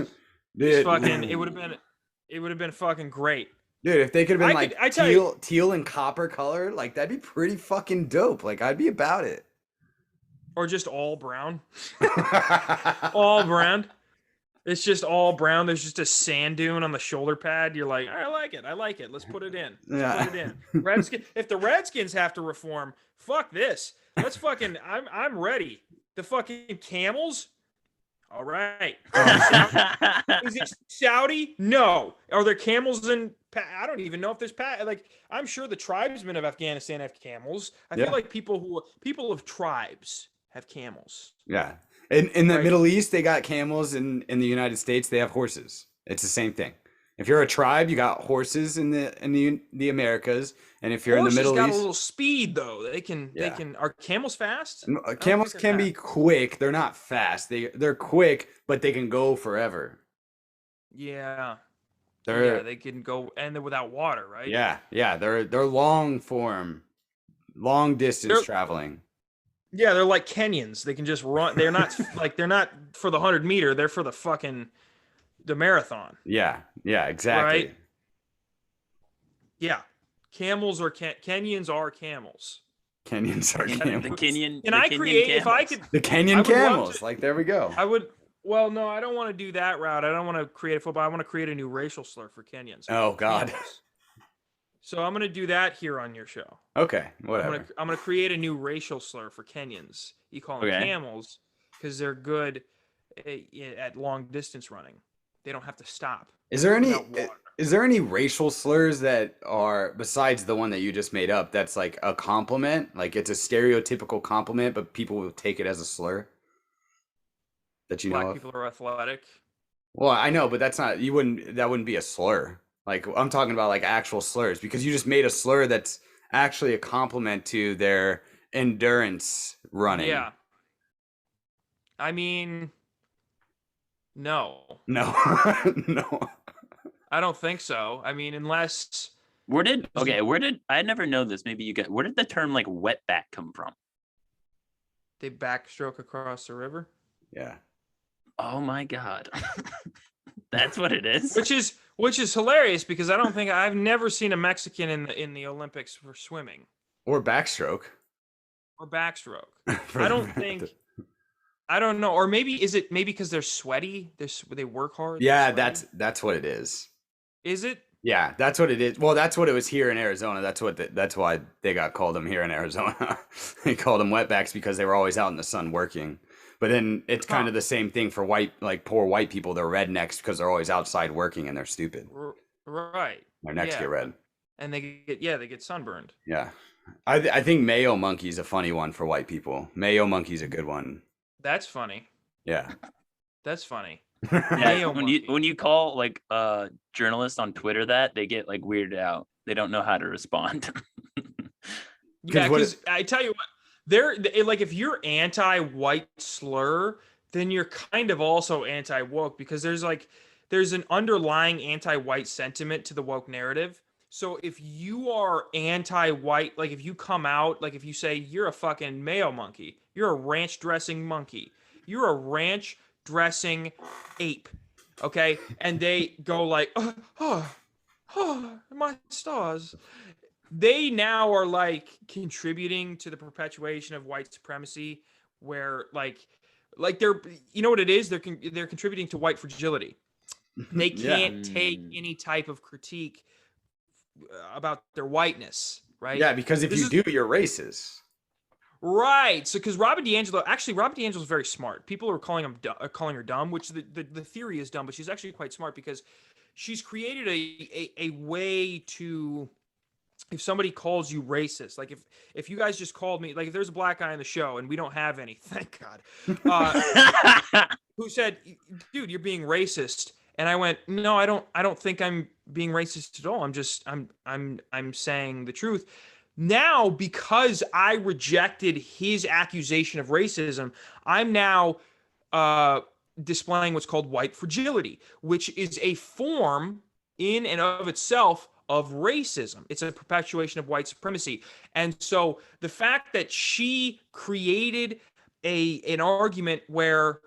It would have been fucking great. Dude, if they could have been teal and copper color, like that'd be pretty fucking dope. Like I'd be about it. Or just all brown. All brown. It's just all brown. There's just a sand dune on the shoulder pad. You're like, I like it. Let's put it in. Put it in. If the Redskins have to reform, fuck this. Let's fucking. I'm ready. The fucking Camels. All right. Is it Saudi? No. Are there camels in? I don't even know if there's like. I'm sure the tribesmen of Afghanistan have camels. I feel like people of tribes have camels. Yeah. In the Middle East, they got camels. In the United States, they have horses. It's the same thing. If you're a tribe, you got horses in the Americas, and if you're horses in the Middle got East, a little speed though. They can. Are camels fast? Camels can be quick. They're not fast. They're quick, but they can go forever. Yeah. They can go, and they're without water, right? Yeah. They're long form, long distance traveling. Yeah, they're like Kenyans. They can just run. They're not they're not for the 100-meter. They're for the marathon. Yeah, exactly. Right? Yeah. Camels are Kenyans are camels. Kenyans are camels. The Kenyan. Can I create camels. If I could the Kenyan camels? Like there we go. I would. Well, no, I don't want to do that route. I don't want to create a football. I want to create a new racial slur for Kenyans. Oh God. Camels. So I'm gonna do that here on your show. Okay, whatever. I'm gonna create a new racial slur for Kenyans. You call them camels because they're good at long distance running. They don't have to stop. Is there any racial slurs that are besides the one that you just made up that's like a compliment? Like it's a stereotypical compliment, but people will take it as a slur? That you know of? Black people are athletic. Well, I know, but that wouldn't be a slur. Like I'm talking about like actual slurs because you just made a slur that's actually a compliment to their endurance running. Yeah. I mean, no. No. I don't think so. I mean, unless where did I never know this? Maybe you get where did the term like wetback come from? They backstroke across the river. Yeah. Oh my God. That's what it is. Which is hilarious because I've never seen a Mexican in the Olympics for swimming or backstroke. I don't know. Or maybe because they're sweaty, they work hard. Yeah, that's what it is. Is it? Yeah, that's what it is. Well, that's what it was here in Arizona. That's why they got called them here in Arizona. They called them wetbacks because they were always out in the sun working. But then it's kind of the same thing for poor white people. They're rednecks because they're always outside working and they're stupid. Right. Their necks get red. And they get sunburned. Yeah. I think Mayo Monkey is a funny one for white people. Mayo Monkey's a good one. That's funny. Yeah. That's funny. Yeah, when you call like journalists on Twitter that, they get like weirded out. They don't know how to respond. Yeah, because I tell you what. If you're anti-white slur, then you're kind of also anti-woke because there's an underlying anti-white sentiment to the woke narrative. So if you are anti-white, like if you come out, like if you say you're a fucking Mayo monkey, you're a ranch dressing monkey, you're a ranch dressing ape, okay? And they go like, oh, my stars. They now are like contributing to the perpetuation of white supremacy where like like you know what it is? They're contributing to white fragility. They can't take any type of critique about their whiteness, right? Yeah, because if you do, you're racist. Right. So, because Robin DiAngelo is very smart. People are calling her dumb, which the theory is dumb, but she's actually quite smart because she's created a way to, if somebody calls you racist, like if you guys just called me, like if there's a black guy on the show and we don't have any, thank God, who said, dude, you're being racist. And I went, no, I don't think I'm being racist at all. I'm saying the truth. Now, because I rejected his accusation of racism, I'm now displaying what's called white fragility, which is a form in and of itself of racism. It's a perpetuation of white supremacy. And so the fact that she created an argument where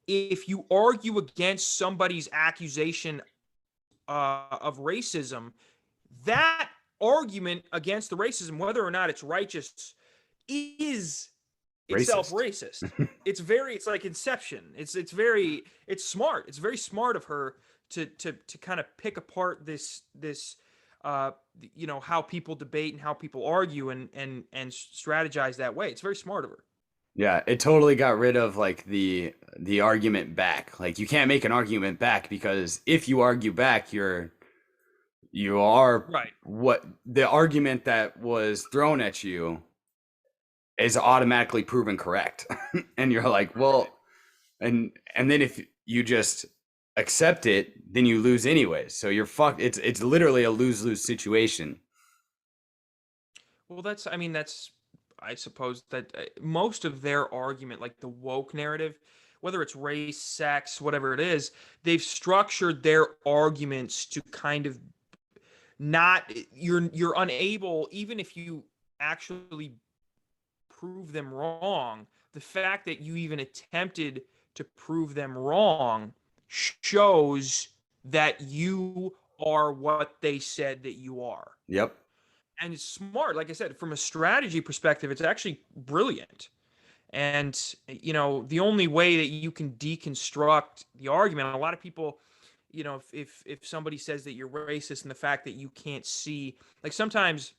if you argue against somebody's accusation of racism, that argument against the racism, whether or not it's righteous, is itself racist. It's like Inception. It's smart. It's very smart of her to kind of pick apart this how people debate and how people argue and strategize that way. It's very smart of her. Yeah, it totally got rid of like the argument back. Like you can't make an argument back because if you argue back, you are right. What the argument that was thrown at you is automatically proven correct. And you're like, well, and then if you just accept it, then you lose anyways. So you're fucked. It's literally a lose-lose situation. Well, I suppose that most of their argument, like the woke narrative, whether it's race, sex, whatever it is, they've structured their arguments to kind of you're unable, even if you actually prove them wrong, the fact that you even attempted to prove them wrong shows that you are what they said that you are. Yep. And it's smart. Like I said, from a strategy perspective, it's actually brilliant. And, the only way that you can deconstruct the argument, a lot of people, if somebody says that you're racist and the fact that you can't see, like sometimes,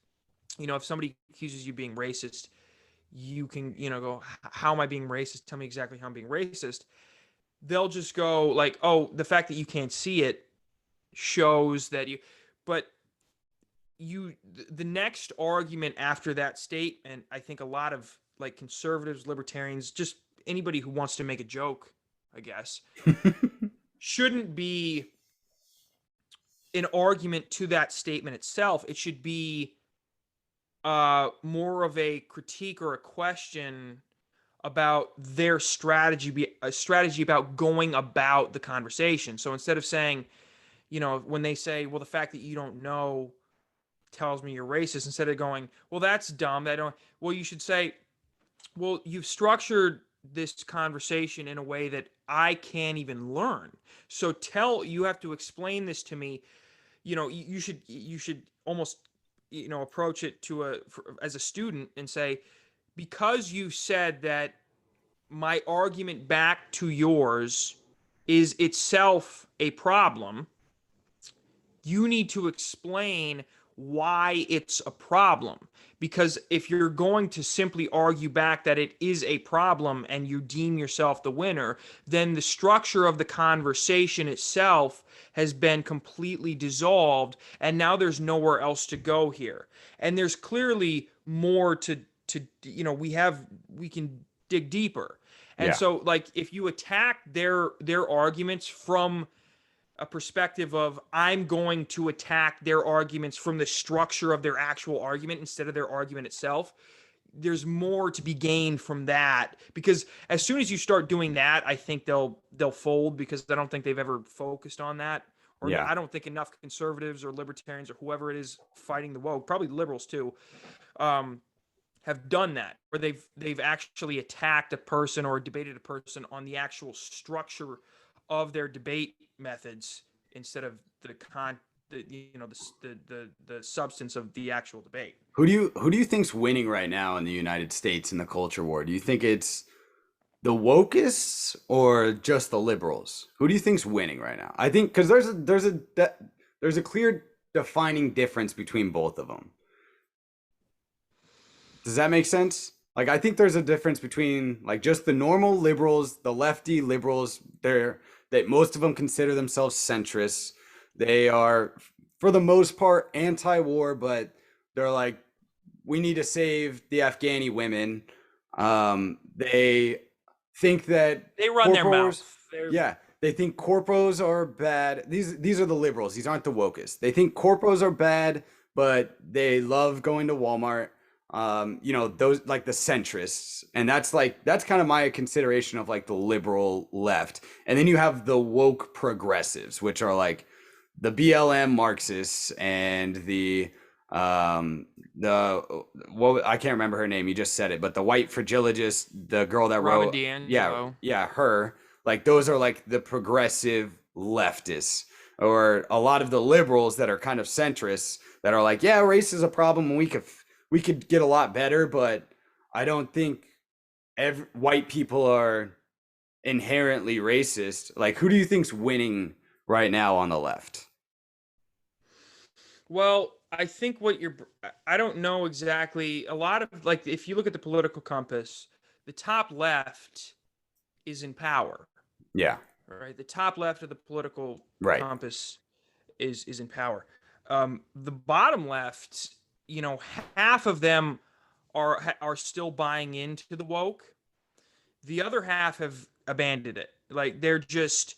if somebody accuses you of being racist, you can, go, how am I being racist? Tell me exactly how I'm being racist. They'll just go like, oh, the fact that you can't see it shows that but the next argument after that statement, I think a lot of like conservatives, libertarians, just anybody who wants to make a joke, I guess, shouldn't be an argument to that statement itself. It should be more of a critique or a question about their strategy, a strategy about going about the conversation. So instead of saying, when they say, well, the fact that you don't know tells me you're racist, instead of going, well, that's dumb. You should say, well, you've structured this conversation in a way that I can't even learn. So you have to explain this to me. You should almost, approach it as a student and say, because you said that my argument back to yours is itself a problem, you need to explain why it's a problem. Because if you're going to simply argue back that it is a problem and you deem yourself the winner, then the structure of the conversation itself has been completely dissolved, and now there's nowhere else to go here. And there's clearly more to we can dig deeper. And so like if you attack their arguments from a perspective of I'm going to attack their arguments from the structure of their actual argument instead of their argument itself, there's more to be gained from that. Because as soon as you start doing that, I think they'll fold, because I don't think they've ever focused on that. Or I don't think enough conservatives or libertarians or whoever it is fighting the woke, probably liberals too, have done that, where they've actually attacked a person or debated a person on the actual structure of their debate methods instead of the substance of the actual debate. Who do you think's winning right now in the United States in the culture war? Do you think it's the wokeists or just the liberals? Who do you think's winning right now? I think because there's a clear defining difference between both of them. Does that make sense? Like, I think there's a difference between like just the normal liberals, the lefty liberals. That most of them consider themselves centrists. They are, for the most part, anti-war, but they're like, we need to save the Afghani women. They think that they run their mouth. Yeah, they think corpos are bad. These are the liberals. These aren't the wokeists. They think corpos are bad, but they love going to Walmart. Those like the centrists, and that's kind of my consideration of like the liberal left. And then you have the woke progressives, which are like the BLM Marxists and the I can't remember her name. You just said it, but the white fragilogist, the girl that Robin wrote, D'Angelo. yeah, her. Like those are like the progressive leftists, or a lot of the liberals that are kind of centrists that are like, yeah, race is a problem and we could get a lot better, but I don't think white people are inherently racist. Like, who do you think's winning right now on the left? Well, I think I don't know exactly. A lot of, like, if you look at the political compass, the top left is in power. Yeah. Right. The top left of the political compass is in power. The bottom left, half of them are still buying into the woke. The other half have abandoned it. Like they're truly,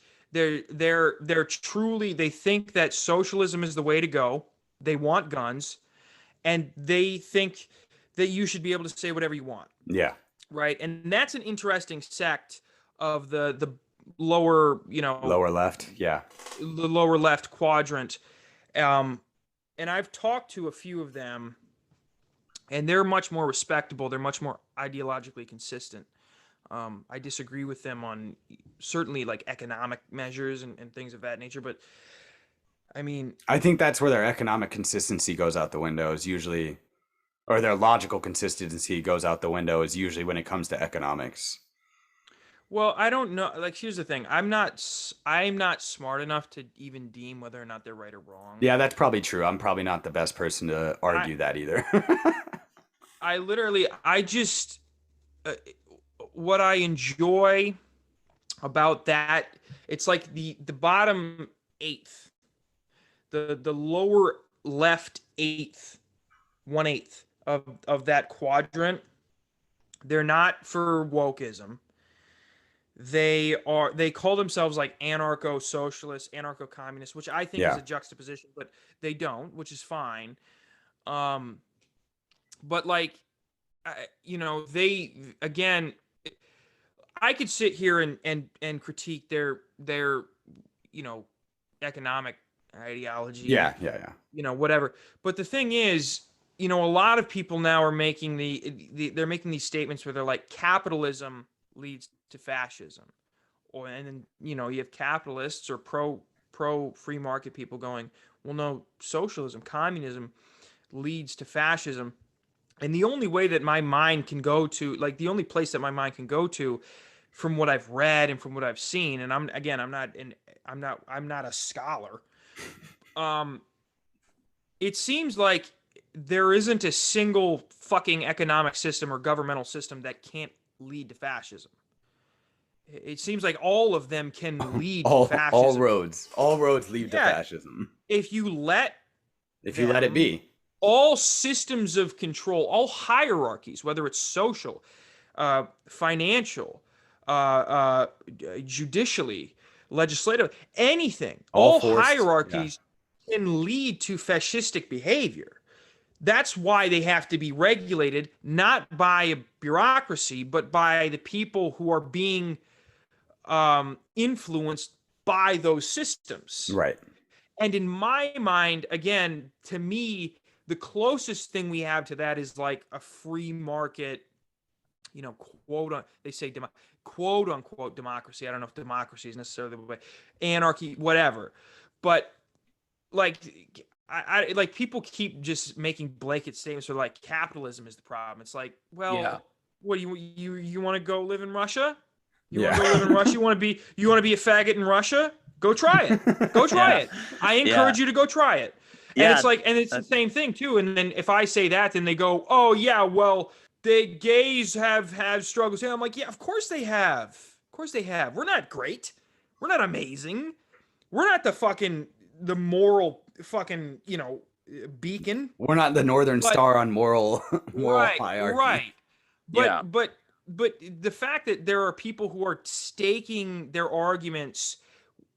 they think that socialism is the way to go. They want guns, and they think that you should be able to say whatever you want. Yeah. Right. And that's an interesting sect of the lower, lower left. Yeah. The lower left quadrant. And I've talked to a few of them, and they're much more respectable. They're much more ideologically consistent. I disagree with them on certainly like economic measures and things of that nature. But I mean, I think that's where their economic consistency goes out the window is usually, or their logical consistency goes out the window is usually when it comes to economics. Well, I don't know. Like, here's the thing. I'm not smart enough to even deem whether or not they're right or wrong. Yeah, that's probably true. I'm probably not the best person to argue that either. What I enjoy about that, it's like the bottom eighth, the lower left eighth, 1/8 of that quadrant. They're not for wokeism. They call themselves like anarcho-socialists, anarcho-communists, which I think is a juxtaposition, but they don't, which is fine. But like, they, again, I could sit here and critique their economic ideology. Yeah. Whatever. But the thing is, a lot of people now are making they're making these statements where they're like, capitalism leads to fascism, and then you have capitalists or pro free market people going, well, no, socialism, communism leads to fascism. And the only way that my mind can go to, like the only place that my mind can go to from what I've read and from what I've seen, and I'm not a scholar. It seems like there isn't a single fucking economic system or governmental system that can't lead to fascism. It seems like all of them can lead to fascism. All roads lead to fascism. If you let it be. All systems of control, all hierarchies, whether it's social, financial, judicially, legislative, anything, all hierarchies can lead to fascistic behavior. That's why they have to be regulated, not by a bureaucracy, but by the people who are being influenced by those systems. Right. And in my mind, again, to me, the closest thing we have to that is like a free market, quote unquote democracy. I don't know if democracy is necessarily the way, anarchy, whatever. But like, I like, people keep just making blanket statements or like capitalism is the problem. It's like, well, what do you want to go live in Russia? You want to go live in Russia? You want to be a faggot in Russia? Go try it. Go try it. I encourage you to go try it. And it's the same thing too. And then if I say that, then they go, oh yeah, well, the gays have struggles. And I'm like, yeah, of course they have. Of course they have. We're not great. We're not amazing. We're not the moral fucking, beacon. We're not the Northern Star on moral hierarchy. Right. But the fact that there are people who are staking their arguments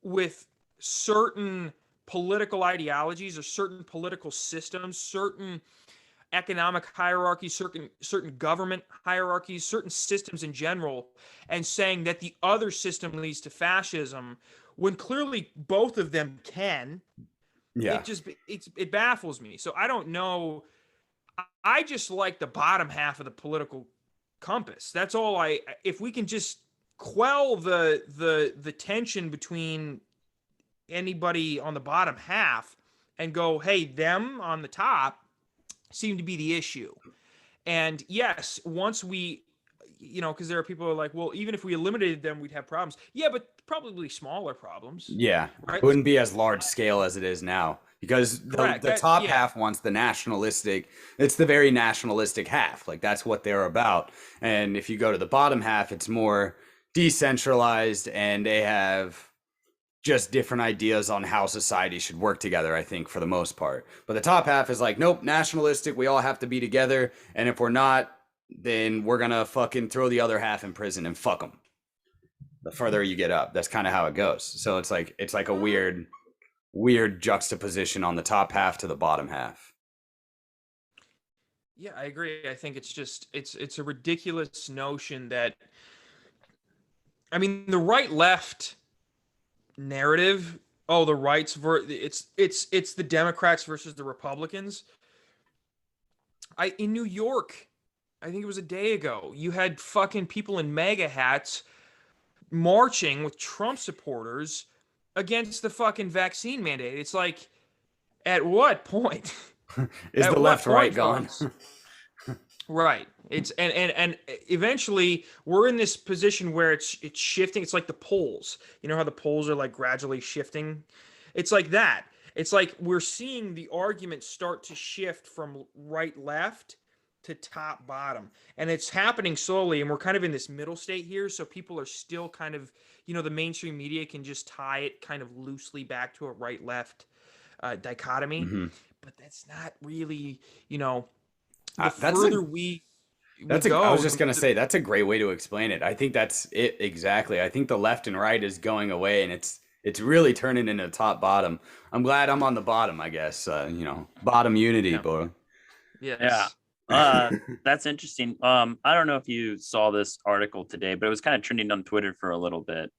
with certain political ideologies or certain political systems, certain economic hierarchies, certain government hierarchies, certain systems in general, and saying that the other system leads to fascism, when clearly both of them can. Yeah, it baffles me. So I don't know. I just like the bottom half of the political compass. That's all. If we can just quell the tension between anybody on the bottom half and go, hey, them on the top seem to be the issue. And yes, once we, because there are people who are like, well, even if we eliminated them, we'd have problems. Yeah, but probably smaller problems. Yeah, right? It wouldn't be as large scale as it is now, because the top half wants the nationalistic. It's the very nationalistic half. Like, that's what they're about. And if you go to the bottom half, it's more decentralized, and they have just different ideas on how society should work together, I think, for the most part. But the top half is like, nope, nationalistic, we all have to be together, and if we're not, then we're gonna fucking throw the other half in prison and fuck them. The further you get up, that's kind of how it goes. So it's like a weird juxtaposition on the top half to the bottom half. Yeah, I agree. I think it's just it's a ridiculous notion that, I mean, the right-left narrative, the rights it's the Democrats versus the Republicans. In New York, I think it was a day ago, you had fucking people in MAGA hats marching with Trump supporters against the fucking vaccine mandate. It's like, at what point is the left right gone? Right. It's and eventually we're in this position where it's shifting. It's like the polls. You know how the polls are like gradually shifting? It's like that. It's like we're seeing the argument start to shift from right left to top bottom. And it's happening slowly, and we're kind of in this middle state here, so people are still kind of, the mainstream media can just tie it kind of loosely back to a right left dichotomy. Mm-hmm. But that's not really, the further we go. I was just gonna say, that's a great way to explain it. I think that's it exactly. I think the left and right is going away, and it's really turning into top bottom. I'm glad I'm on the bottom, I guess. Bottom unity, bro. Yes. Yeah. That's interesting. I don't know if you saw this article today, but it was kind of trending on Twitter for a little bit.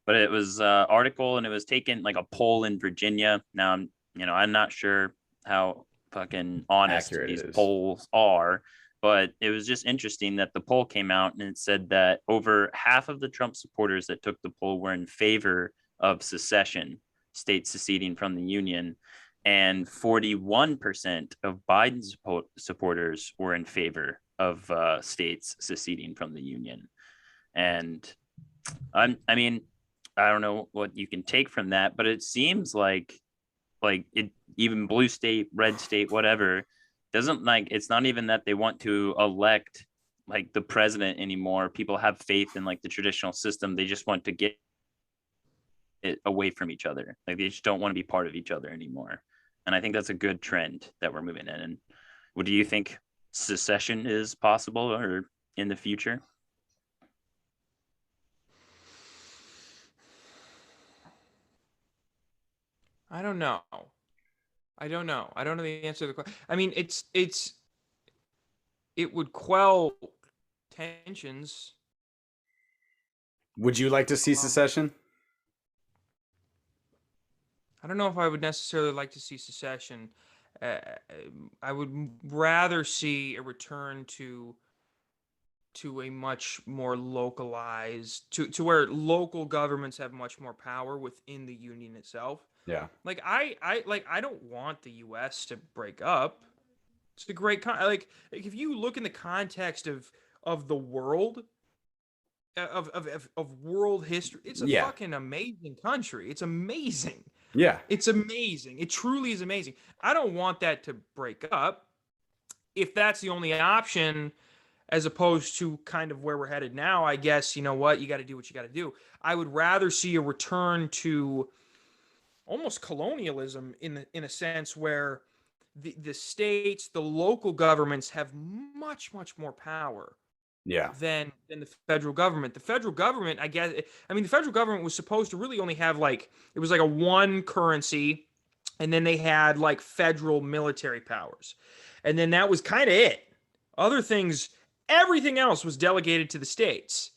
But it was an article, and it was taken like a poll in Virginia. Now I'm not sure how fucking honest these polls are, but it was just interesting that the poll came out and it said that over half of the Trump supporters that took the poll were in favor of secession, states seceding from the Union, and 41% of Biden's supporters were in favor of states seceding from the Union. And I mean, I don't know what you can take from that, but it seems like it, even blue state, red state, whatever, doesn't it's not even that they want to elect like the president anymore. People have faith in like the traditional system. They just want to get it away from each other. Like, they just don't want to be part of each other anymore. And I think that's a good trend that we're moving in. And what do you think secession is possible or in the future? I don't know. I don't know the answer to the question. I mean, it would quell tensions. Would you like to see secession? I don't know if I would necessarily like to see secession. I would rather see a return to a much more localized, to where local governments have much more power within the union itself. Yeah. Like I don't want the U.S. to break up. It's a great like if you look in the context of the world, of world history. It's a fucking amazing country. It's amazing. Yeah. It's amazing. It truly is amazing. I don't want that to break up. If that's the only option, as opposed to kind of where we're headed now, I guess, you know what? You got to do what you got to do. I would rather see a return to almost colonialism in a sense where the states, the local governments have much, much more power. Yeah. Than the federal government. The federal government, the federal government was supposed to really only have it was like a one currency, and then they had like federal military powers. And then that was kind of it. Other things, everything else was delegated to the states.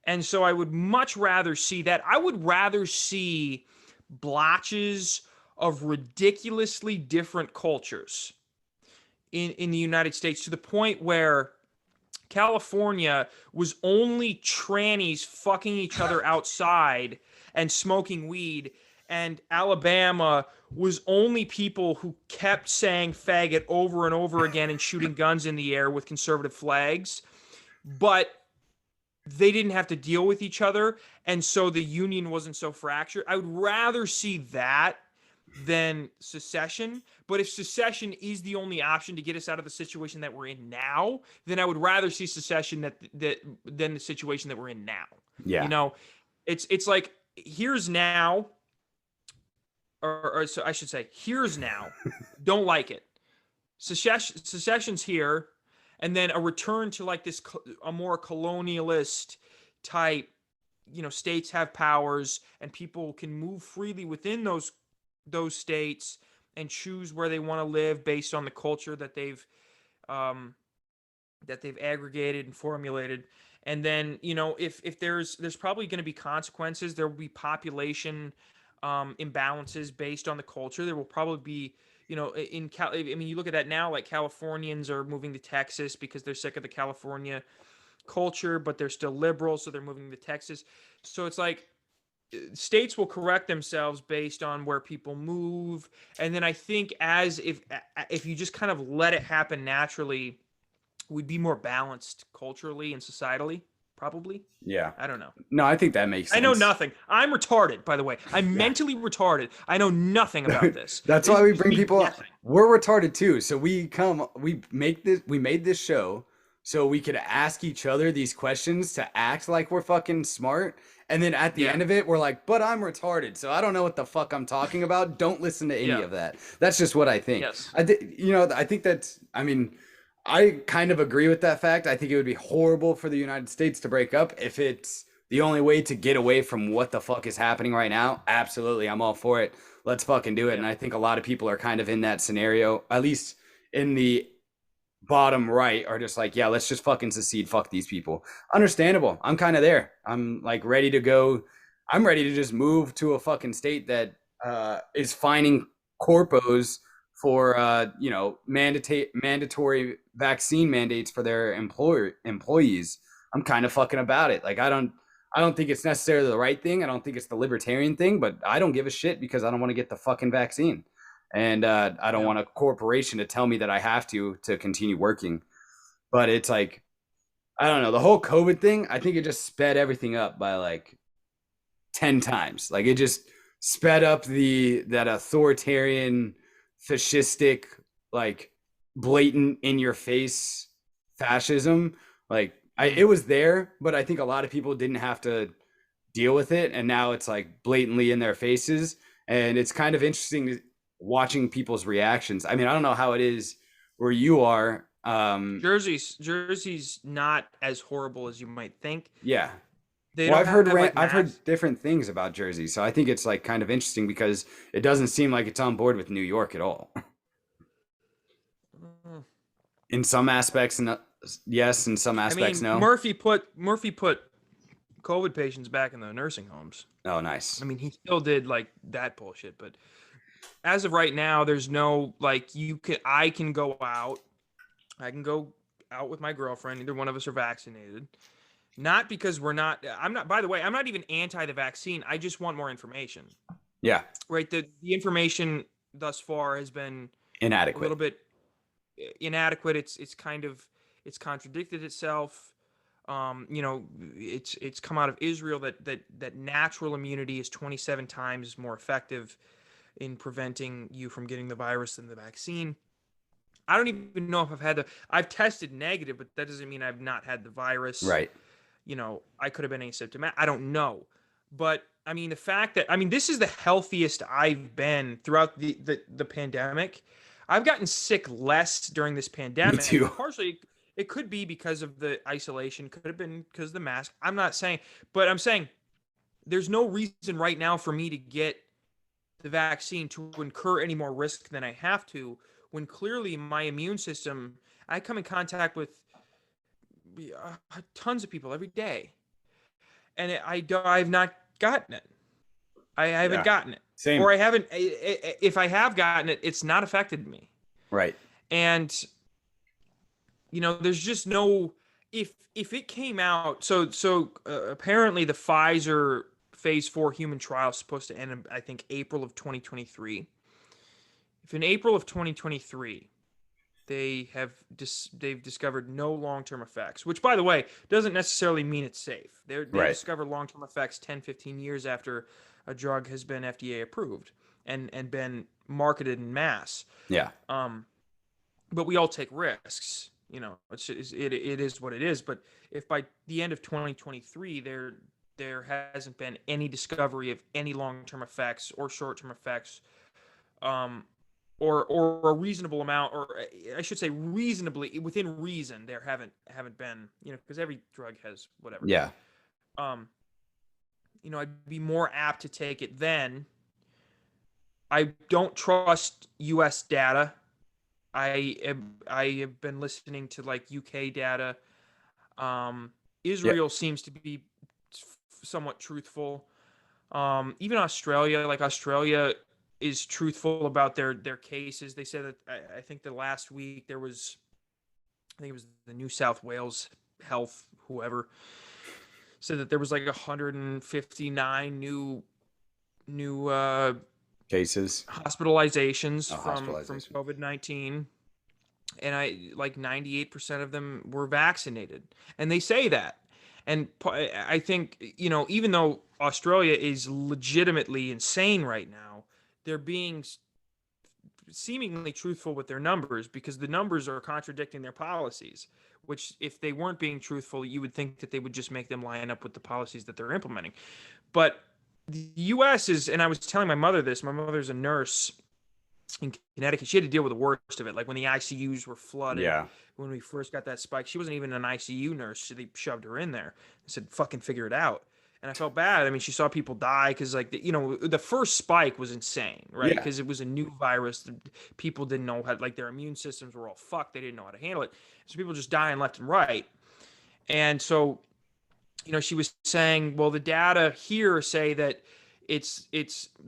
And so I would much rather see that. I would rather see blotches of ridiculously different cultures in the United States, to the point where California was only trannies fucking each other outside and smoking weed, and Alabama was only people who kept saying faggot over and over again and shooting guns in the air with conservative flags, but they didn't have to deal with each other, and so the union wasn't so fractured. I would rather see that than secession. But if secession is the only option to get us out of the situation that we're in now, then I would rather see secession than the situation that we're in now. Yeah. You know, it's like, here's now, or so I should say, here's now. Don't like it. Secession's here, and then a return to like this, a more colonialist type, you know, states have powers and people can move freely within those states and choose where they want to live based on the culture that they've aggregated and formulated. And then, you know, if there's probably going to be consequences, there will be population imbalances based on the culture. There will probably be, you know, you look at that now, like Californians are moving to Texas because they're sick of the California culture, but they're still liberal, so they're moving to Texas. So it's like, states will correct themselves based on where people move. And then I think if you just kind of let it happen naturally, we'd be more balanced culturally and societally, probably. Yeah. I don't know. No, I think that makes sense. I know nothing. I'm retarded, by the way. I'm mentally retarded. I know nothing about this. That's why we bring people up. We're retarded too. So we made this show so we could ask each other these questions to act like we're fucking smart. And then at the end of it, we're like, but I'm retarded, so I don't know what the fuck I'm talking about. Don't listen to any of that. That's just what I think. Yes. I think that's, I kind of agree with that fact. I think it would be horrible for the United States to break up if it's the only way to get away from what the fuck is happening right now. Absolutely. I'm all for it. Let's fucking do it. Yeah. And I think a lot of people are kind of in that scenario, at least in the bottom right, are just like, yeah, let's just fucking secede. Fuck these people. Understandable. I'm kind of there. I'm like ready to go. I'm ready to just move to a fucking state that is fining corpos for mandatory vaccine mandates for their employees. I'm kind of fucking about it. Like I don't think it's necessarily the right thing. I don't think it's the libertarian thing, but I don't give a shit because I don't want to get the fucking vaccine. And I don't want a corporation to tell me that I have to continue working. But it's like, I don't know, the whole COVID thing, I think it just sped everything up by like 10 times. Like it just sped up that authoritarian, fascistic, like blatant in your face fascism. Like it was there, but I think a lot of people didn't have to deal with it. And now it's like blatantly in their faces. And it's kind of interesting watching people's reactions. I mean, I don't know how it is where you are. Jersey's not as horrible as you might think. Yeah. I've heard different things about Jersey, so I think it's like kind of interesting because it doesn't seem like it's on board with New York at all. In some aspects, yes. In some aspects, no. Murphy put COVID patients back in the nursing homes. Oh, nice. I mean, he still did like that bullshit, but as of right now, there's no like I can go out. I can go out with my girlfriend. Neither one of us are vaccinated. Not because I'm not, by the way, I'm not even anti the vaccine. I just want more information. Yeah. Right. The information thus far has been inadequate. A little bit inadequate. It's contradicted itself. It's come out of Israel that natural immunity is 27 times more effective in preventing you from getting the virus than the vaccine. I don't even know if I've tested negative, but that doesn't mean I've not had the virus. Right. I could have been asymptomatic. I don't know. But I mean, the fact that, this is the healthiest I've been throughout the pandemic. I've gotten sick less during this pandemic. Me too. Partially, it could be because of the isolation. Could have been because of the mask. I'm not saying, but I'm saying there's no reason right now for me to get the vaccine to incur any more risk than I have to, when clearly my immune system, I come in contact with tons of people every day, and I've not gotten it. I haven't gotten it. Same. Or I haven't. If I have gotten it, it's not affected me. Right. And there's just no. If it came out, so apparently the Pfizer phase 4 human trial is supposed to end in, I think, April of 2023. If in April of 2023 they've discovered no long-term effects, which, by the way, doesn't necessarily mean it's safe. They discover long-term effects 10, 15 years after a drug has been FDA approved and been marketed in mass. Yeah. But we all take risks. It is what it is. But if by the end of 2023 there hasn't been any discovery of any long-term effects or short-term effects, or a reasonable amount, or I should say reasonably within reason, there haven't been, because every drug has whatever. Yeah. I'd be more apt to take it then. I don't trust U.S. data. I have been listening to UK data. Israel seems to be somewhat truthful. Even Australia is truthful about their cases. They said that I think the last week it was the New South Wales Health, whoever, said that there was 159 new cases, hospitalizations from COVID-19, and 98% of them were vaccinated, and they say that. And I think, even though Australia is legitimately insane right now, they're being seemingly truthful with their numbers, because the numbers are contradicting their policies, which, if they weren't being truthful, you would think that they would just make them line up with the policies that they're implementing. But the U.S. is, and I was telling my mother this, my mother's a nurse in Connecticut. She had to deal with the worst of it. Like when the ICUs were flooded. Yeah. When we first got that spike, she wasn't even an ICU nurse. So they shoved her in there and said, fucking figure it out. And I felt bad. I mean, she saw people die because, the first spike was insane, right? Because it was a new virus. People didn't know how, their immune systems were all fucked. They didn't know how to handle it. So people just dying left and right. And so, she was saying, well, the data here say that it's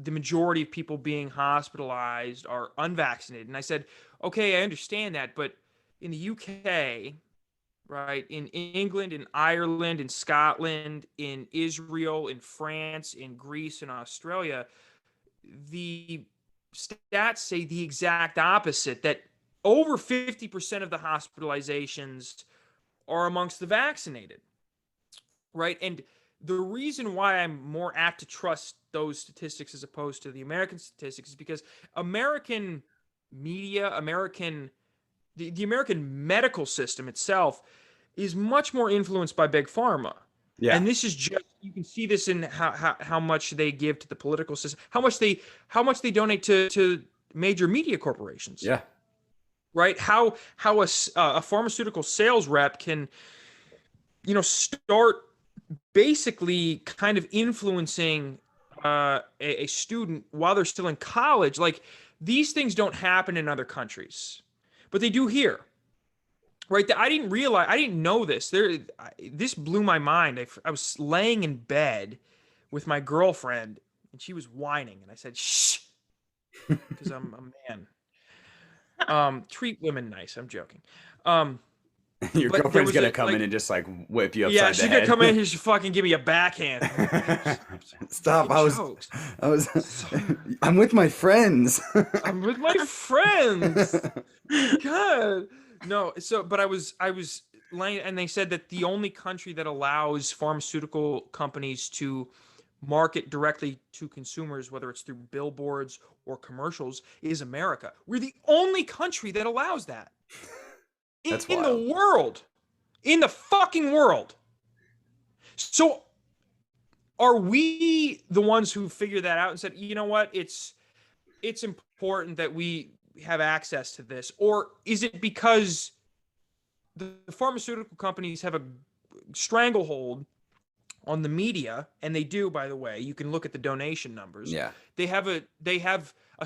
the majority of people being hospitalized are unvaccinated. And I said, okay, I understand that, but in the UK, right, in England, in Ireland, in Scotland, in Israel, in France, in Greece, in Australia, the stats say the exact opposite, that over 50% of the hospitalizations are amongst the vaccinated, right? And the reason why I'm more apt to trust those statistics as opposed to the American statistics is because American media, the American medical system itself is much more influenced by big pharma. Yeah. And this is just, you can see this in how much they give to the political system, how much they donate to major media corporations. Yeah. Right. How a pharmaceutical sales rep can, start basically kind of influencing a student while they're still in college. These things don't happen in other countries, but they do here. Right. I didn't know this. This blew my mind. I was laying in bed with my girlfriend and she was whining, and I said, shh, because I'm a man. Treat women nice. I'm joking. Your girlfriend's gonna come in and just whip you upside the head. Yeah, she's gonna come in here. She fucking give me a backhand. Stop! I'm with my friends. I'm with my friends. God. No. So, but I was and they said that the only country that allows pharmaceutical companies to market directly to consumers, whether it's through billboards or commercials, is America. We're the only country that allows that in the world, in the fucking world. So are we the ones who figured that out and said, you know what, it's important that we have access to this? Or is it because the pharmaceutical companies have a stranglehold on the media? And they do, by the way. You can look at the donation numbers. Yeah. They have a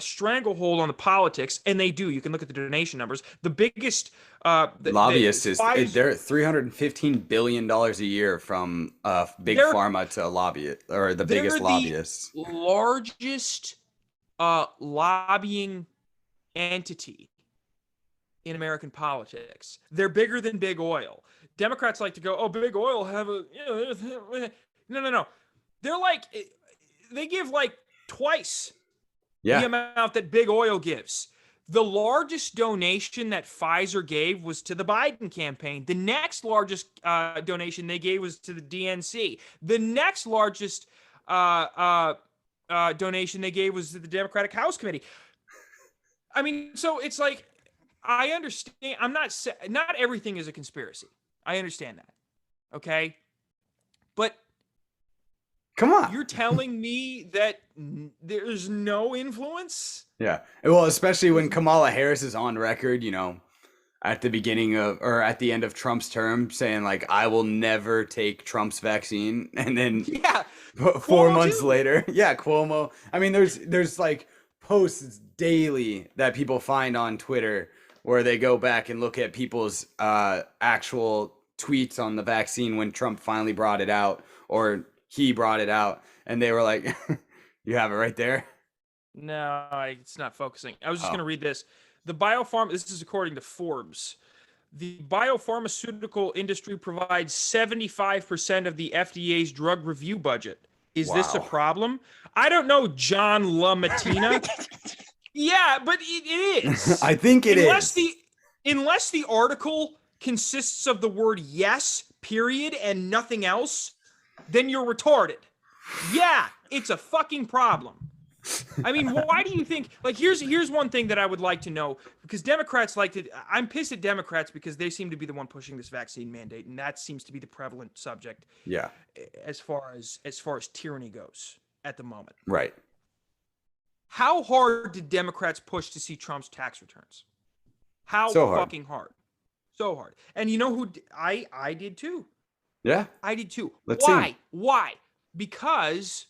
stranglehold on the politics, and they do. You can look at the donation numbers. The biggest lobbyists they're $315 billion a year from big pharma to lobbyist, or the biggest lobbyists. Largest lobbying entity in American politics. They're bigger than big oil. Democrats like to go, oh, big oil have a, no. They're like, they give like twice the amount that big oil gives. The largest donation that Pfizer gave was to the Biden campaign. The next largest donation they gave was to the DNC. The next largest donation they gave was to the Democratic House Committee. I mean, so it's like, I understand. Not everything is a conspiracy. I understand that. Okay. But come on. You're telling me that there's no influence? Yeah. Well, especially when Kamala Harris is on record, at the beginning of, or at the end of Trump's term, saying like, I will never take Trump's vaccine. And then 4 months later, Cuomo. I mean, there's like posts daily that people find on Twitter where they go back and look at people's actual tweets on the vaccine when Trump finally brought it out, or he brought it out, and they were like, you have it right there? No, it's not focusing. I was just going to read this. This is according to Forbes. The biopharmaceutical industry provides 75% of the FDA's drug review budget. Is this a problem? I don't know, John LaMattina. Yeah, but it is. I think it is. Unless the article consists of the word yes, period, and nothing else, then you're retarded. Yeah, it's a fucking problem. I mean, why do you think, like, here's one thing that I would like to know, because Democrats I'm pissed at Democrats because they seem to be the one pushing this vaccine mandate, and that seems to be the prevalent subject. Yeah. As far as tyranny goes at the moment. Right. How hard did Democrats push to see Trump's tax returns? How fucking hard. So hard. And you know who I did too. Yeah. I did too. Why? Why? Because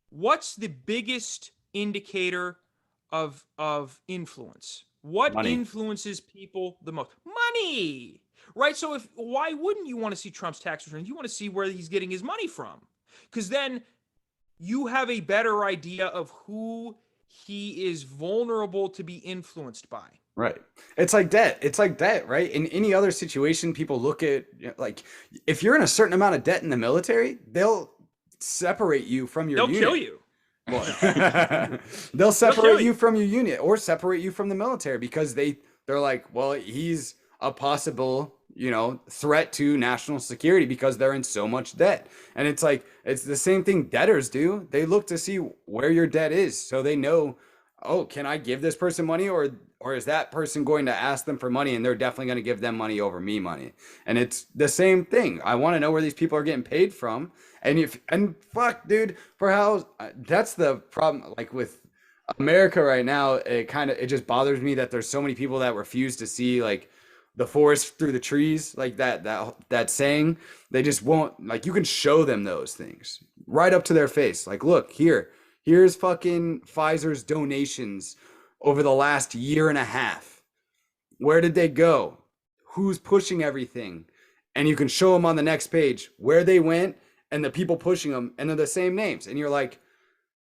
what's the biggest indicator of influence? What influences people the most? Money. Right? So why wouldn't you want to see Trump's tax returns? You want to see where he's getting his money from. Because then you have a better idea of who he is vulnerable to be influenced by. Right. It's like debt, right? In any other situation, people look at, like, if you're in a certain amount of debt in the military, they'll separate you from your unit. They'll kill you. They'll separate you from your unit, or separate you from the military, because they're like, well, he's a possible, threat to national security because they're in so much debt. And it's like, it's the same thing debtors do. They look to see where your debt is, so they know, oh, can I give this person money, or is that person going to ask them for money, and they're definitely going to give them money over me money. And it's the same thing. I want to know where these people are getting paid from. And fuck, dude, that's the problem. Like with America right now, it just bothers me that there's so many people that refuse to see, like, the forest through the trees, like that saying. They just won't, like, you can show them those things right up to their face. Like, look, here's fucking Pfizer's donations over the last year and a half. Where did they go? Who's pushing everything? And you can show them on the next page where they went and the people pushing them, and they're the same names. And you're like,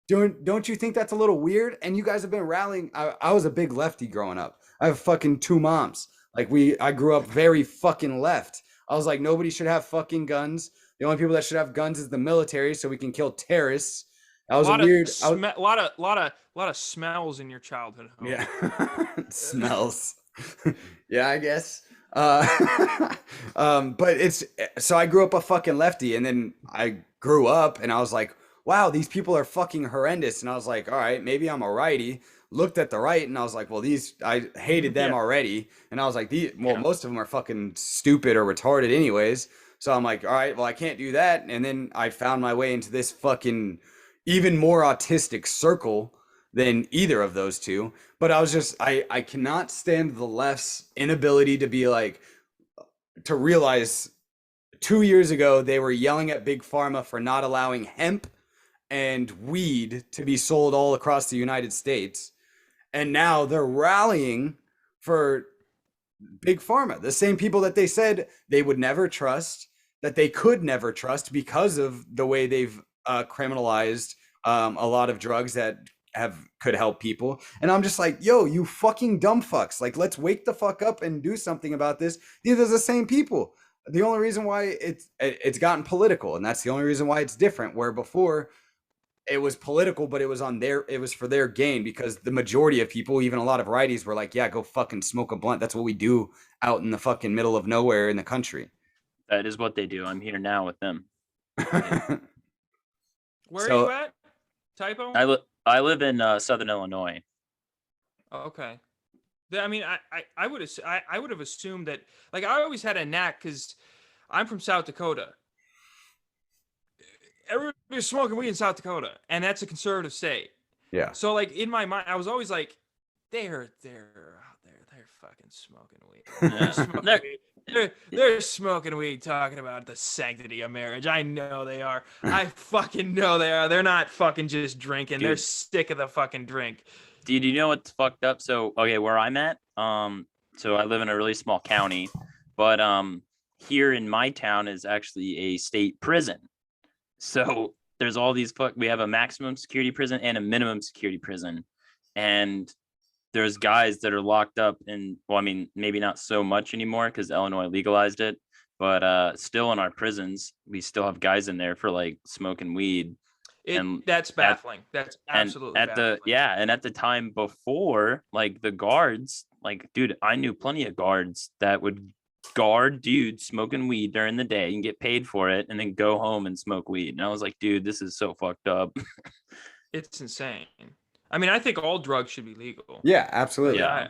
don't you think that's a little weird? And you guys have been rallying. I was a big lefty growing up. I have fucking 2 moms. Like, I grew up very fucking left. I was like, nobody should have fucking guns. The only people that should have guns is the military, so we can kill terrorists. That was a lot of smells in your childhood home. Yeah. Smells. Yeah, I guess. But it's so I grew up a fucking lefty, and then I grew up, and I was like, wow, these people are fucking horrendous. And I was like, all right, maybe I'm a righty. Looked at the right, and I was like, well, these I hated them already, and I was like, most of them are fucking stupid or retarded, anyways. So I'm like, all right, well, I can't do that. And then I found my way into this fucking even more autistic circle than either of those two. But I was just, I cannot stand the left's inability to be like, to realize 2 years ago they were yelling at Big Pharma for not allowing hemp and weed to be sold all across the United States. And now they're rallying for Big Pharma, the same people that they said they would never trust, that they could never trust because of the way they've criminalized a lot of drugs that could help people. And I'm just like, yo, you fucking dumb fucks. Like, let's wake the fuck up and do something about this. These are the same people. The only reason why it's gotten political, and that's the only reason why it's different, where before it was political, but it was for their gain, because the majority of people, even a lot of righties, were like, yeah, go fucking smoke a blunt. That's what we do out in the fucking middle of nowhere in the country. That is what they do. I'm here now with them. Where are you at? Typo? I live in Southern Illinois. Oh, okay. I mean, I would have assumed that, like, I always had a knack because I'm from South Dakota. Everybody's smoking weed in South Dakota, and that's a conservative state. Yeah. So, like, in my mind, I was always like, they're out there, they're fucking smoking weed. They're smoking weed, talking about the sanctity of marriage. I know they are. I fucking know they are. They're not fucking just drinking. Dude. They're sick of the fucking drink. Dude, you know what's fucked up? So, okay, where I'm at, so I live in a really small county, but here in my town is actually a state prison. So there's all these we have a maximum security prison and a minimum security prison. And there's guys that are locked up in, well, I mean, maybe not so much anymore because Illinois legalized it, but still in our prisons, we still have guys in there for like smoking weed. That's baffling. That's absolutely baffling. And at the time before, like the guards, like, dude, I knew plenty of guards that would guard dudes smoking weed during the day and get paid for it and then go home and smoke weed. And I was like, dude, this is so fucked up. It's insane. I mean, I think all drugs should be legal. Yeah, absolutely. Yeah.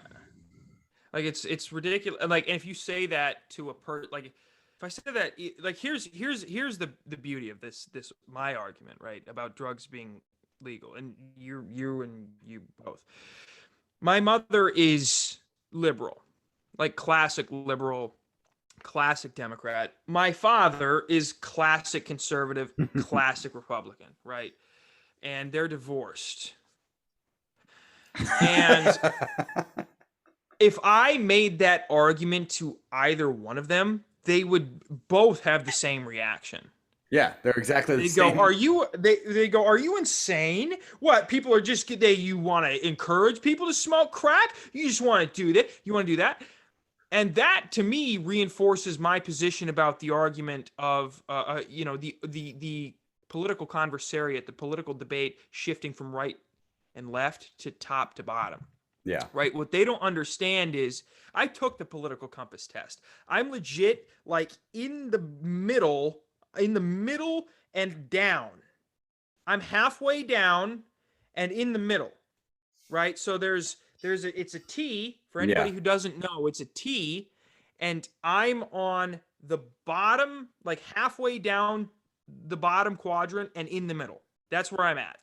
Like it's ridiculous. Like, and if you say that to a like, if I say that, like, here's the beauty of this my argument, right, about drugs being legal, and you both. My mother is liberal, like classic liberal, classic Democrat. My father is classic conservative, classic Republican, right? And they're divorced. And if I made that argument to either one of them, they would both have the same reaction. Yeah, they're exactly the same. They go, are you insane? What, people are just, you want to encourage people to smoke crack? You just want to do that? You want to do that? And that, to me, reinforces my position about the argument of, the political conversariat, the political debate shifting from right and left to top to bottom. Yeah. Right. What they don't understand is I took the political compass test. I'm legit like in the middle and down. I'm halfway down and in the middle. Right? So it's a T for anybody who doesn't know, it's a T, and I'm on the bottom, like halfway down the bottom quadrant and in the middle. That's where I'm at,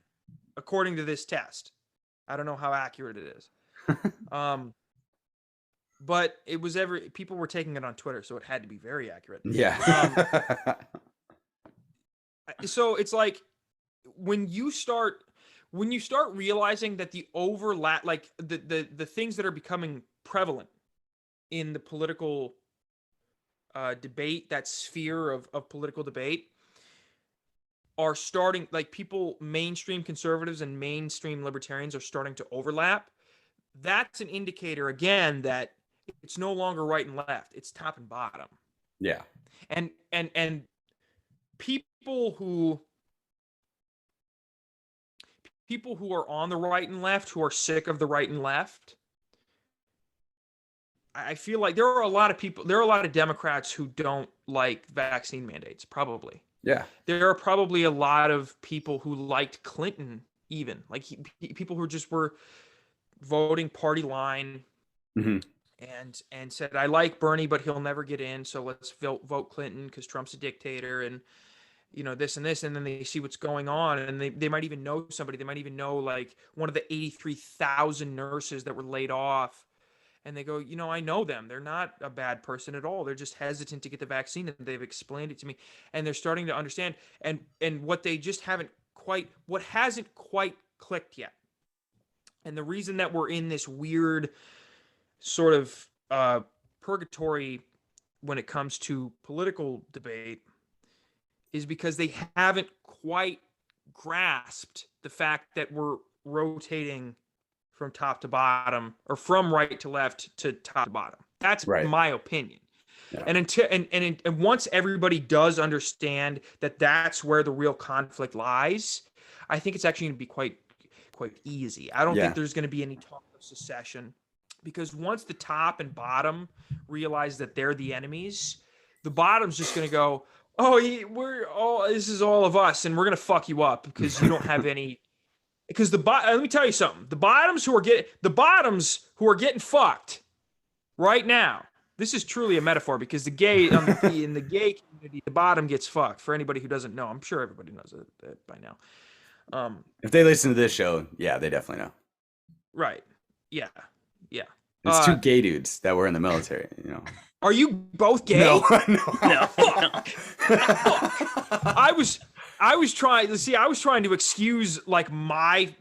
according to this test. I don't know how accurate it is. But it was people were taking it on Twitter, so it had to be very accurate. Yeah. So it's like when you start realizing that the overlap, like the things that are becoming prevalent in the political debate, that sphere of political debate, are starting, like, people, mainstream conservatives and mainstream libertarians are starting to overlap. That's an indicator, again, that it's no longer right and left. It's top and bottom. Yeah. And people who are on the right and left, who are sick of the right and left, I feel like there are a lot of people, there are a lot of Democrats who don't like vaccine mandates, probably. Yeah. There are probably a lot of people who liked Clinton, even like people who just were voting party line and said, I like Bernie, but he'll never get in. So let's vote Clinton because Trump's a dictator and, you know, this and this. And then they see what's going on and they might even know somebody. They might even know like one of the 83,000 nurses that were laid off. And they go, you know, I know them. They're not a bad person at all. They're just hesitant to get the vaccine, and they've explained it to me. And they're starting to understand. And what they just hasn't quite clicked yet. And the reason that we're in this weird sort of purgatory when it comes to political debate is because they haven't quite grasped the fact that we're rotating from top to bottom, or from right to left to top to bottom. That's my opinion. Yeah. And once everybody does understand that that's where the real conflict lies, I think it's actually going to be quite easy. I don't think there's going to be any talk of secession, because once the top and bottom realize that they're the enemies, the bottom's just going to go, this is all of us, and we're going to fuck you up because you don't have any. Because let me tell you something. The bottoms who are getting fucked right now. This is truly a metaphor, because in the gay community, the bottom gets fucked. For anybody who doesn't know, I'm sure everybody knows it by now. If they listen to this show, yeah, they definitely know. Right. Yeah. It's two gay dudes that were in the military. You know. Are you both gay? No. Fuck. I was trying to excuse like my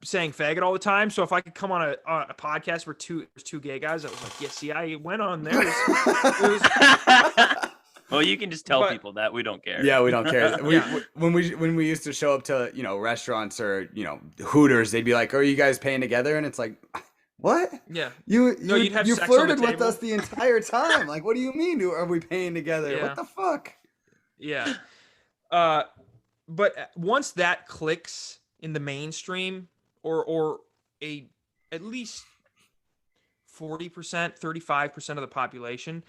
saying faggot all the time. So if I could come on a podcast where there's two gay guys, I was like, yeah, see, I went on there. Well, you can just tell people that we don't care. Yeah, we don't care. When we used to show up to, you know, restaurants or, you know, Hooters, they'd be like, "Are you guys paying together?" And it's like, what? Yeah. You flirted with us the entire time. Like, what do you mean? Are we paying together? Yeah. What the fuck? Yeah. But once that clicks in the mainstream, or at least 40%, 35% of the population,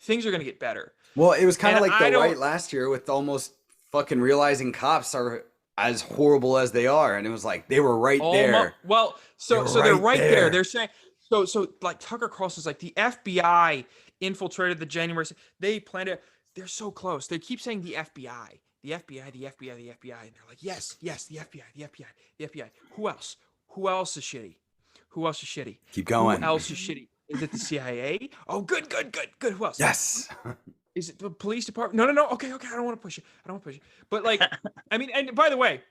things are going to get better. Well, it was kind of like the right last year with almost fucking realizing cops are as horrible as they are, and it was like they were right there. Well, so they're right there. They're saying so like Tucker Carlson's like the FBI infiltrated the January. They planned it. They're so close. They keep saying the FBI. The FBI, the FBI, the FBI. And they're like, yes, the FBI, the FBI, the FBI. Who else? Who else is shitty? Who else is shitty? Keep going. Who else is shitty? Is it the CIA? Oh, good. Who else? Yes. Is it the police department? No. Okay. I don't want to push it. But like, I mean, and by the way,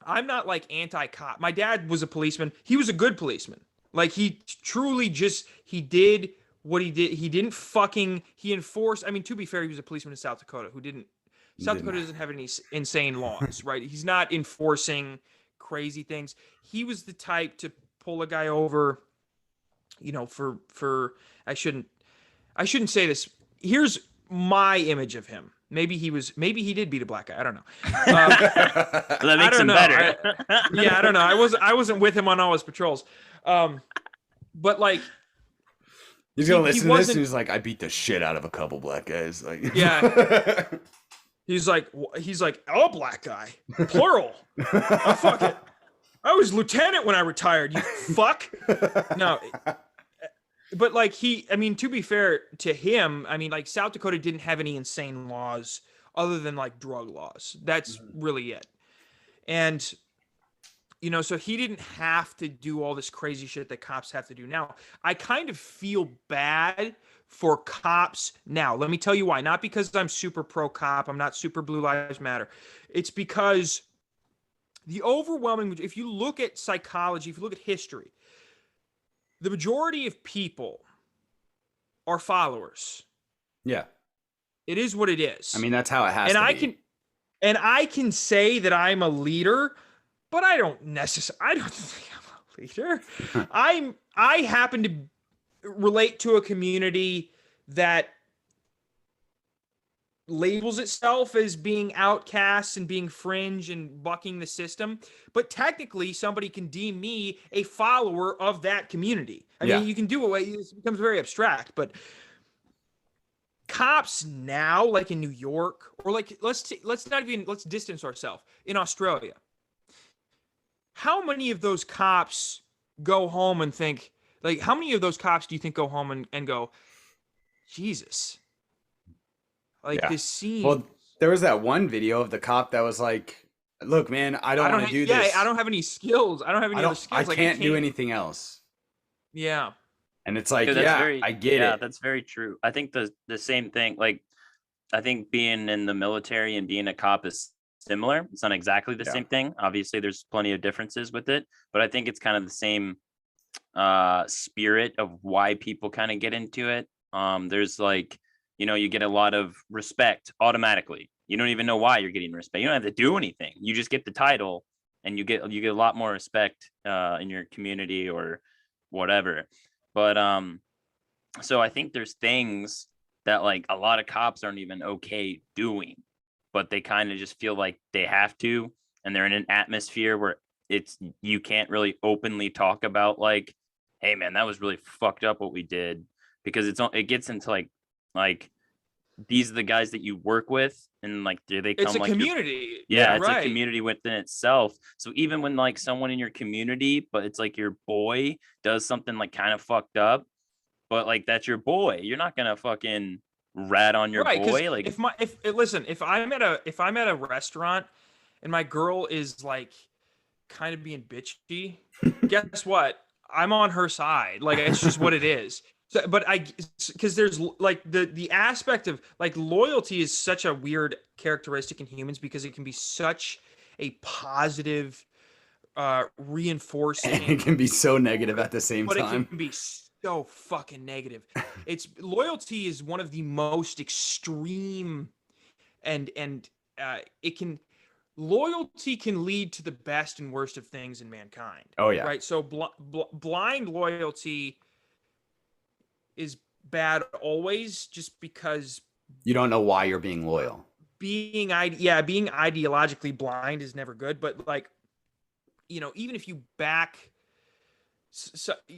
I'm not like anti-cop. My dad was a policeman. He was a good policeman. Like he truly he did what he did. He enforced. I mean, to be fair, he was a policeman in South Dakota South Dakota doesn't have any insane laws, right? He's not enforcing crazy things. He was the type to pull a guy over, you know, for I shouldn't say this. Here's my image of him. Maybe he did beat a black guy. I don't know. That makes him better. I don't know. I wasn't with him on all his patrols. But like, he's gonna listen to this and he's like, I beat the shit out of a couple black guys. Like, yeah. He's like, oh, black guy, plural. Oh, fuck it. I was lieutenant when I retired. You fuck. No, but like to be fair to him, I mean, like South Dakota didn't have any insane laws other than like drug laws. That's really it. And, you know, so he didn't have to do all this crazy shit that cops have to do now. I kind of feel bad for cops now. Let me tell you why. Not because I'm super pro cop. I'm not super Blue Lives Matter. It's because the overwhelming, if you look at psychology, if you look at history, the majority of people are followers. Yeah. It is what it is. I mean, that's how it has to be. I can say that I'm a leader, but I don't think I'm a leader. I happen to relate to a community that labels itself as being outcasts and being fringe and bucking the system, but technically somebody can deem me a follower of that community. I mean, you can do it, it becomes very abstract, but cops now, like in New York, or like let's distance ourselves in Australia. How many of those cops go home and think, like, how many of those cops do you think go home and go, Jesus, like this scene? Well, there was that one video of the cop that was like, look, man, I don't want to do this. I don't have any skills. I don't have any other skills. I can't do anything else. Yeah. And it's like, I get it. Yeah, that's very true. I think the same thing, like, I think being in the military and being a cop is similar. It's not exactly the same thing. Obviously, there's plenty of differences with it, but I think it's kind of the same spirit of why people kind of get into it. There's like, you get a lot of respect automatically. You don't even know why you're getting respect. You don't have to do anything. You just get the title, and you get a lot more respect in your community or whatever. But so I think there's things that like a lot of cops aren't even okay doing, but they kind of just feel like they have to, and they're in an atmosphere where you can't really openly talk about like, hey man, that was really fucked up what we did, because it gets into like these are the guys that you work with, and like they come, it's a like community. It's a community within itself. So even when like someone in your community, but it's like your boy does something like kind of fucked up, but like that's your boy, you're not gonna fucking rat on your boy. Like if I'm at a restaurant and my girl is like kind of being bitchy, guess what? I'm on her side. Like, it's just what it is. So, but because there's like the aspect of like loyalty is such a weird characteristic in humans, because it can be such a positive reinforcing. And it can be so negative at the same time. But it can be so fucking negative. Loyalty is one of the most extreme, and loyalty can lead to the best and worst of things in mankind. Oh yeah. Right. So blind loyalty is bad always, just because you don't know why you're being loyal. Being ideologically blind is never good. But like, even if you back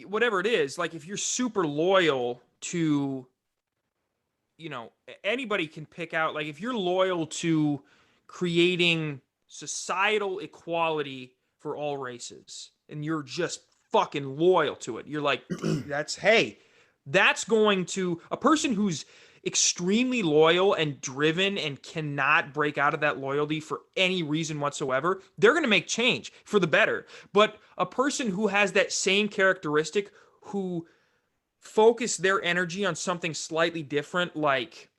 whatever it is, like if you're super loyal to, anybody can pick out, like if you're loyal to creating societal equality for all races and you're just fucking loyal to it, you're like, that's going to, a person who's extremely loyal and driven and cannot break out of that loyalty for any reason whatsoever, they're going to make change for the better. But a person who has that same characteristic, who focus their energy on something slightly different, like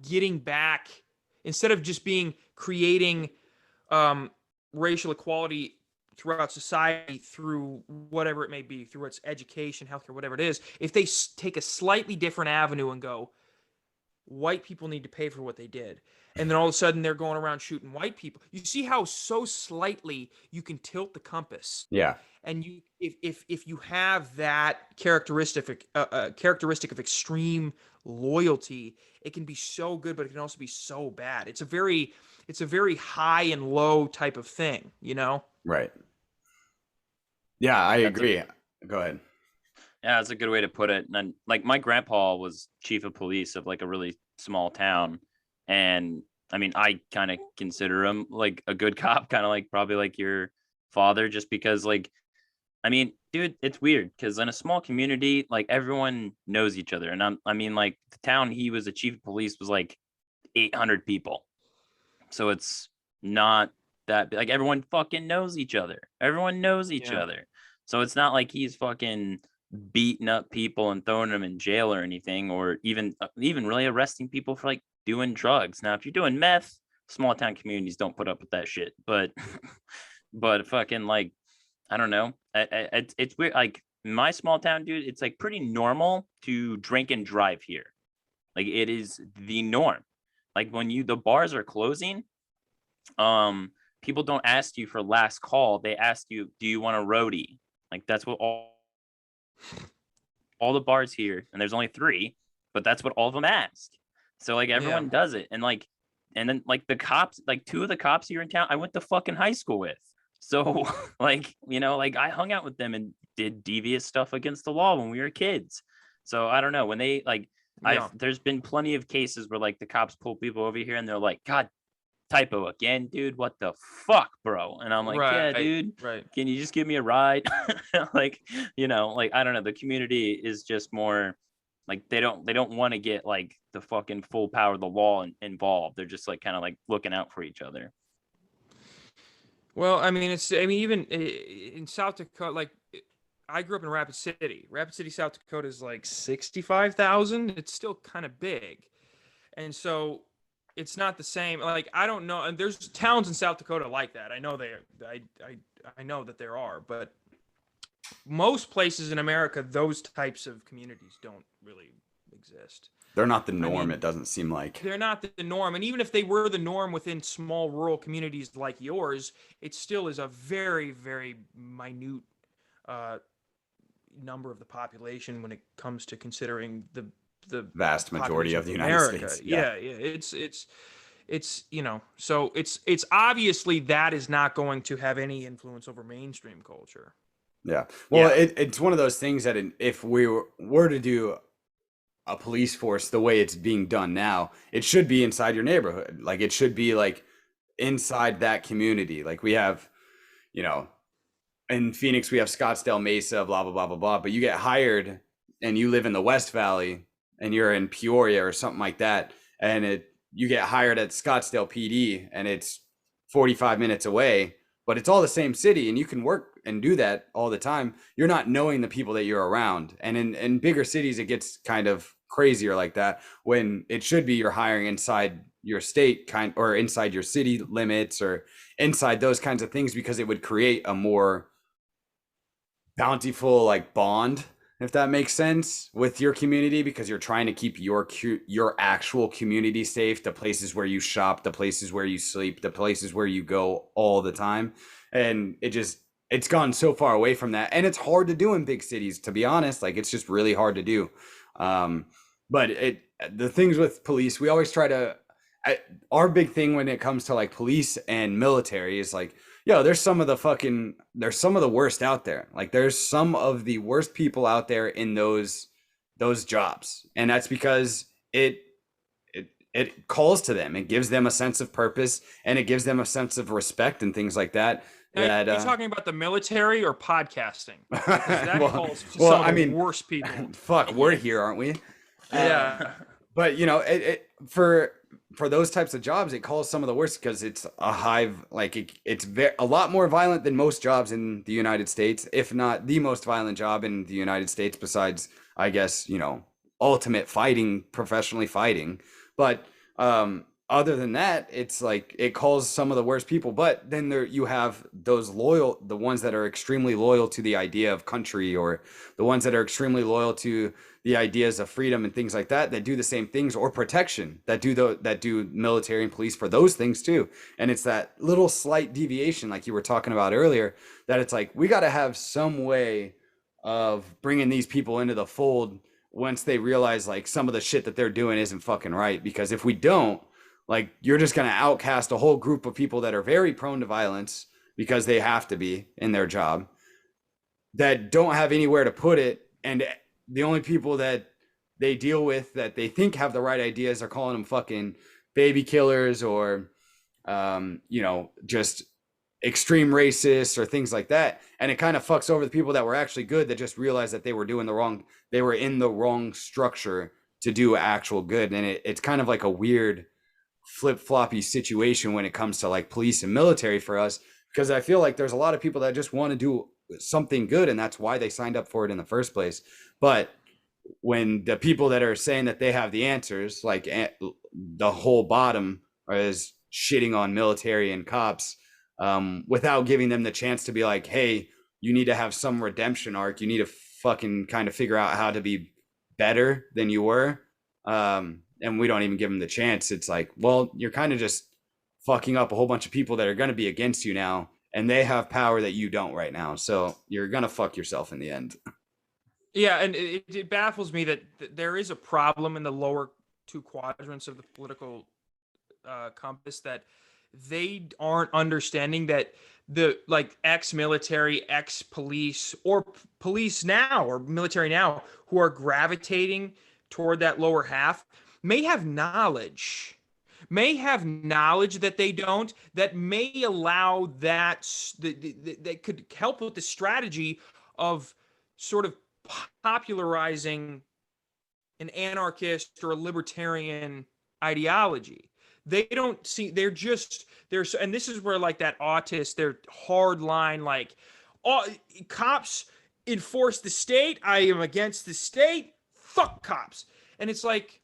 getting back, instead of just creating racial equality throughout society through whatever it may be, through its education, healthcare, whatever it is, if they take a slightly different avenue and go, white people need to pay for what they did, and then all of a sudden they're going around shooting white people. You see how so slightly you can tilt the compass. Yeah. And if you have that characteristic of extreme loyalty, it can be so good, but it can also be so bad. It's a very high and low type of thing, Right. Yeah, I agree. Go ahead. Yeah, that's a good way to put it. And like my grandpa was chief of police of like a really small town, and I mean, I kind of consider him like a good cop, kind of like probably like your father, just because like, I mean, dude, it's weird because in a small community, like everyone knows each other. And I mean, like the town he was the chief of police was like 800 people. So it's not that, like, everyone fucking knows each other. Everyone knows each other. So it's not like he's fucking beating up people and throwing them in jail or anything, or even really arresting people for like doing drugs. Now, if you're doing meth, small town communities don't put up with that shit. But fucking like, I don't know. It's weird. Like my small town, dude, it's like pretty normal to drink and drive here. Like it is the norm. Like when the bars are closing, people don't ask you for last call. They ask you, do you want a roadie? Like that's what all the bars here, and there's only 3, but that's what all of them ask. So like everyone does it. And like, and then like the cops, like 2 of the cops here in town, I went to fucking high school with. So like, you know, like I hung out with them and did devious stuff against the law when we were kids. So I don't know, when they like, there's been plenty of cases where like the cops pull people over here and they're like, God, typo again, dude, what the fuck, bro? And I'm like, yeah, dude, can you just give me a ride? Like, you know, like, I don't know, the community is just more like, they don't want to get like the fucking full power of the law involved. They're just like kind of like looking out for each other. Well, I mean, even in South Dakota, like I grew up in Rapid City. Rapid City, South Dakota is like 65,000. It's still kind of big. And so it's not the same. Like, I don't know. And there's towns in South Dakota like that. I know I know that there are, but most places in America, those types of communities don't really exist. They're not the norm. It doesn't seem like they're not the norm. And even if they were the norm within small rural communities like yours, it still is a very, very minute number of the population when it comes to considering the vast majority of the United States. Yeah. It's you know, so it's obviously that is not going to have any influence over mainstream culture. Yeah. Well, it's one of those things that if we were to do a police force the way it's being done now, it should be inside your neighborhood. Like, it should be like inside that community. Like, we have, you know, in Phoenix, we have Scottsdale, Mesa, blah, blah, blah, blah, blah. But you get hired and you live in the West Valley and you're in Peoria or something like that. And you get hired at Scottsdale PD and it's 45 minutes away, but it's all the same city and you can work and do that all the time. You're not knowing the people that you're around. And in bigger cities, it gets kind of crazier like that, when it should be you're hiring inside your state or inside your city limits or inside those kinds of things, because it would create a more bountiful like bond, if that makes sense, with your community, because you're trying to keep your actual community safe, the places where you shop, the places where you sleep, the places where you go all the time. And it's gone so far away from that, and it's hard to do in big cities, to be honest. Like, it's just really hard to do. But the things with police, we always try to, our big thing when it comes to like police and military is like, yo, there's some of the worst out there. Like, there's some of the worst people out there in those jobs. And that's because it calls to them. It gives them a sense of purpose, and it gives them a sense of respect and things like that. Are you talking about the military or podcasting? That calls to some of the worst people. Fuck, we're here, aren't we? Yeah. But you know, for those types of jobs, it calls some of the worst because it's a hive. Like, it's a lot more violent than most jobs in the United States, if not the most violent job in the United States, besides, I guess, you know, ultimate fighting, professionally fighting. But other than that, it's like it calls some of the worst people. But then you have the ones that are extremely loyal to the idea of country, or the ones that are extremely loyal to the ideas of freedom and things like that do the same things, or protection, that do military and police for those things too. And it's that little slight deviation, like you were talking about earlier, that it's like, we got to have some way of bringing these people into the fold once they realize like some of the shit that they're doing isn't fucking right. Because if we don't, like, you're just going to outcast a whole group of people that are very prone to violence because they have to be in their job, that don't have anywhere to put it. And the only people that they deal with that they think have the right ideas are calling them fucking baby killers, or, you know, just extreme racists or things like that. And it kind of fucks over the people that were actually good, that just realized that they were in the wrong structure to do actual good. And it's kind of like a weird flip-floppy situation when it comes to like police and military for us, because I feel like there's a lot of people that just want to do something good, and that's why they signed up for it in the first place. But when the people that are saying that they have the answers, like the whole bottom, is shitting on military and cops, without giving them the chance to be like, hey, you need to have some redemption arc, you need to fucking kind of figure out how to be better than you were, and we don't even give them the chance. It's like, well, you're kind of just fucking up a whole bunch of people that are going to be against you now, and they have power that you don't right now. So you're going to fuck yourself in the end. Yeah, and it baffles me that there is a problem in the lower two quadrants of the political compass, that they aren't understanding that the like ex-military, ex-police, or police now, or military now, who are gravitating toward that lower half may have knowledge that they don't, that may allow that could help with the strategy of sort of popularizing an anarchist or a libertarian ideology. They don't see, they're and this is where like that autist, they're hard line, like, oh, cops enforce the state, I am against the state, fuck cops. And it's like,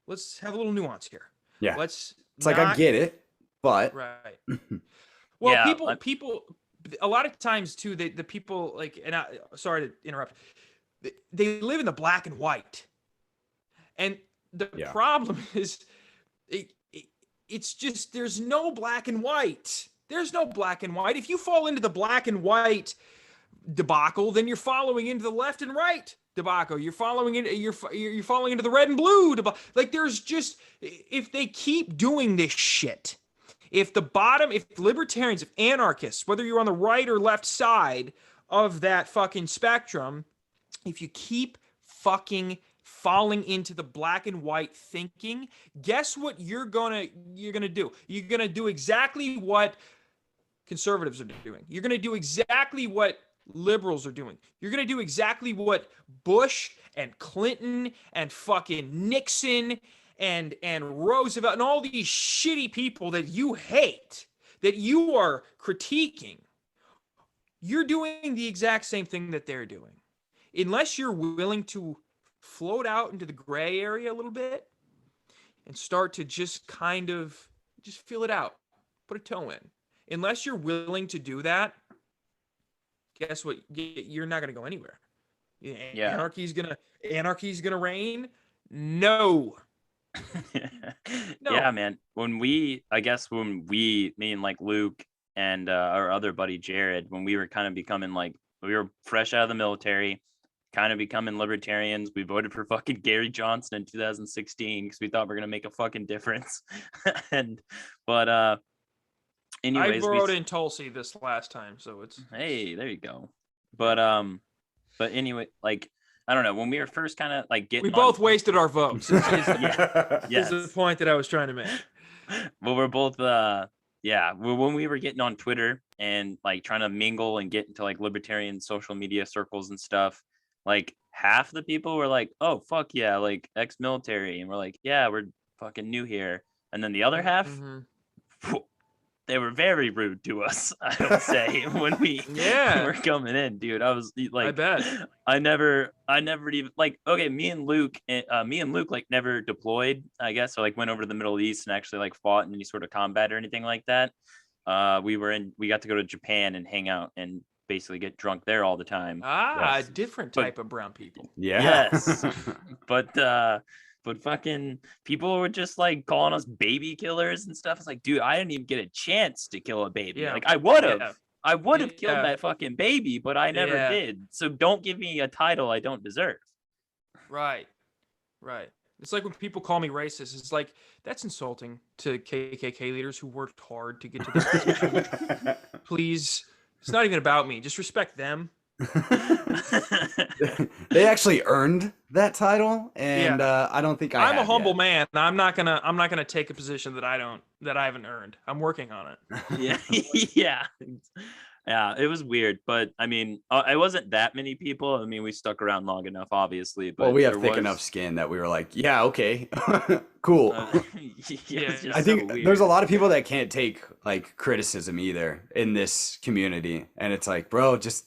let's have a little nuance here. Yeah. It's like, I get it, but right. Well, Yeah, people a lot of times too, the people like, and sorry to interrupt, they live in the black and white. And the problem is it's just, there's no black and white. There's no black and white. If you fall into the black and white debacle, then you're following into the left and right debacle. You're following you're falling into the red and blue debacle. Like, there's just, if they keep doing this shit, if libertarians, if anarchists, whether you're on the right or left side of that fucking spectrum, if you keep fucking falling into the black and white thinking, guess what you're gonna do? You're gonna do exactly what conservatives are doing. You're gonna do exactly what liberals are doing. You're gonna do exactly what Bush and Clinton and fucking Nixon and Roosevelt and all these shitty people that you hate, that you are critiquing. You're doing the exact same thing that they're doing. Unless you're willing to float out into the gray area a little bit and start to just kind of just feel it out, put a toe in. Unless you're willing to do that, guess what? You're not going to go anywhere. Yeah. Anarchy's gonna reign. No. No. Yeah, man. Me and like Luke and our other buddy Jared, when we were kind of becoming like, we were fresh out of the military, kind of becoming libertarians. We voted for fucking Gary Johnson in 2016 because we thought we are gonna make a fucking difference. Anyways, I voted in Tulsi this last time, so it's, hey, there you go. But anyway, like, I don't know, when we were first kind of like getting, we both wasted our votes. Is yes. the point that I was trying to make. Well, we're both when we were getting on Twitter and like trying to mingle and get into like libertarian social media circles and stuff, like half the people were like, oh fuck yeah, like ex-military, and we're like, yeah, we're fucking new here. And then the other half, they were very rude to us, I would say, when we were coming in, dude. I was like, I bet. I never even, like, okay, me and Luke like never deployed, I guess, or like went over to the Middle East and actually like fought in any sort of combat or anything like that. We got to go to Japan and hang out and basically get drunk there all the time. Yes. Different type of brown people. Yeah. Yes. But fucking people were just like calling us baby killers and stuff. It's like, dude, I didn't even get a chance to kill a baby. Yeah. Like, I would have killed that fucking baby, but I never did. So don't give me a title I don't deserve. Right. It's like when people call me racist. It's like, that's insulting to KKK leaders who worked hard to get to this position. Please, it's not even about me. Just respect them. They actually earned that title, and I don't think I'm a humble man. I'm not gonna take a position that I haven't earned. I'm working on it. Yeah, it was weird, but I mean, it wasn't that many people. I mean, we stuck around long enough, obviously. But we have thick enough skin that we were like, yeah, okay, cool. I think there's a lot of people that can't take like criticism either in this community, and it's like, bro, just.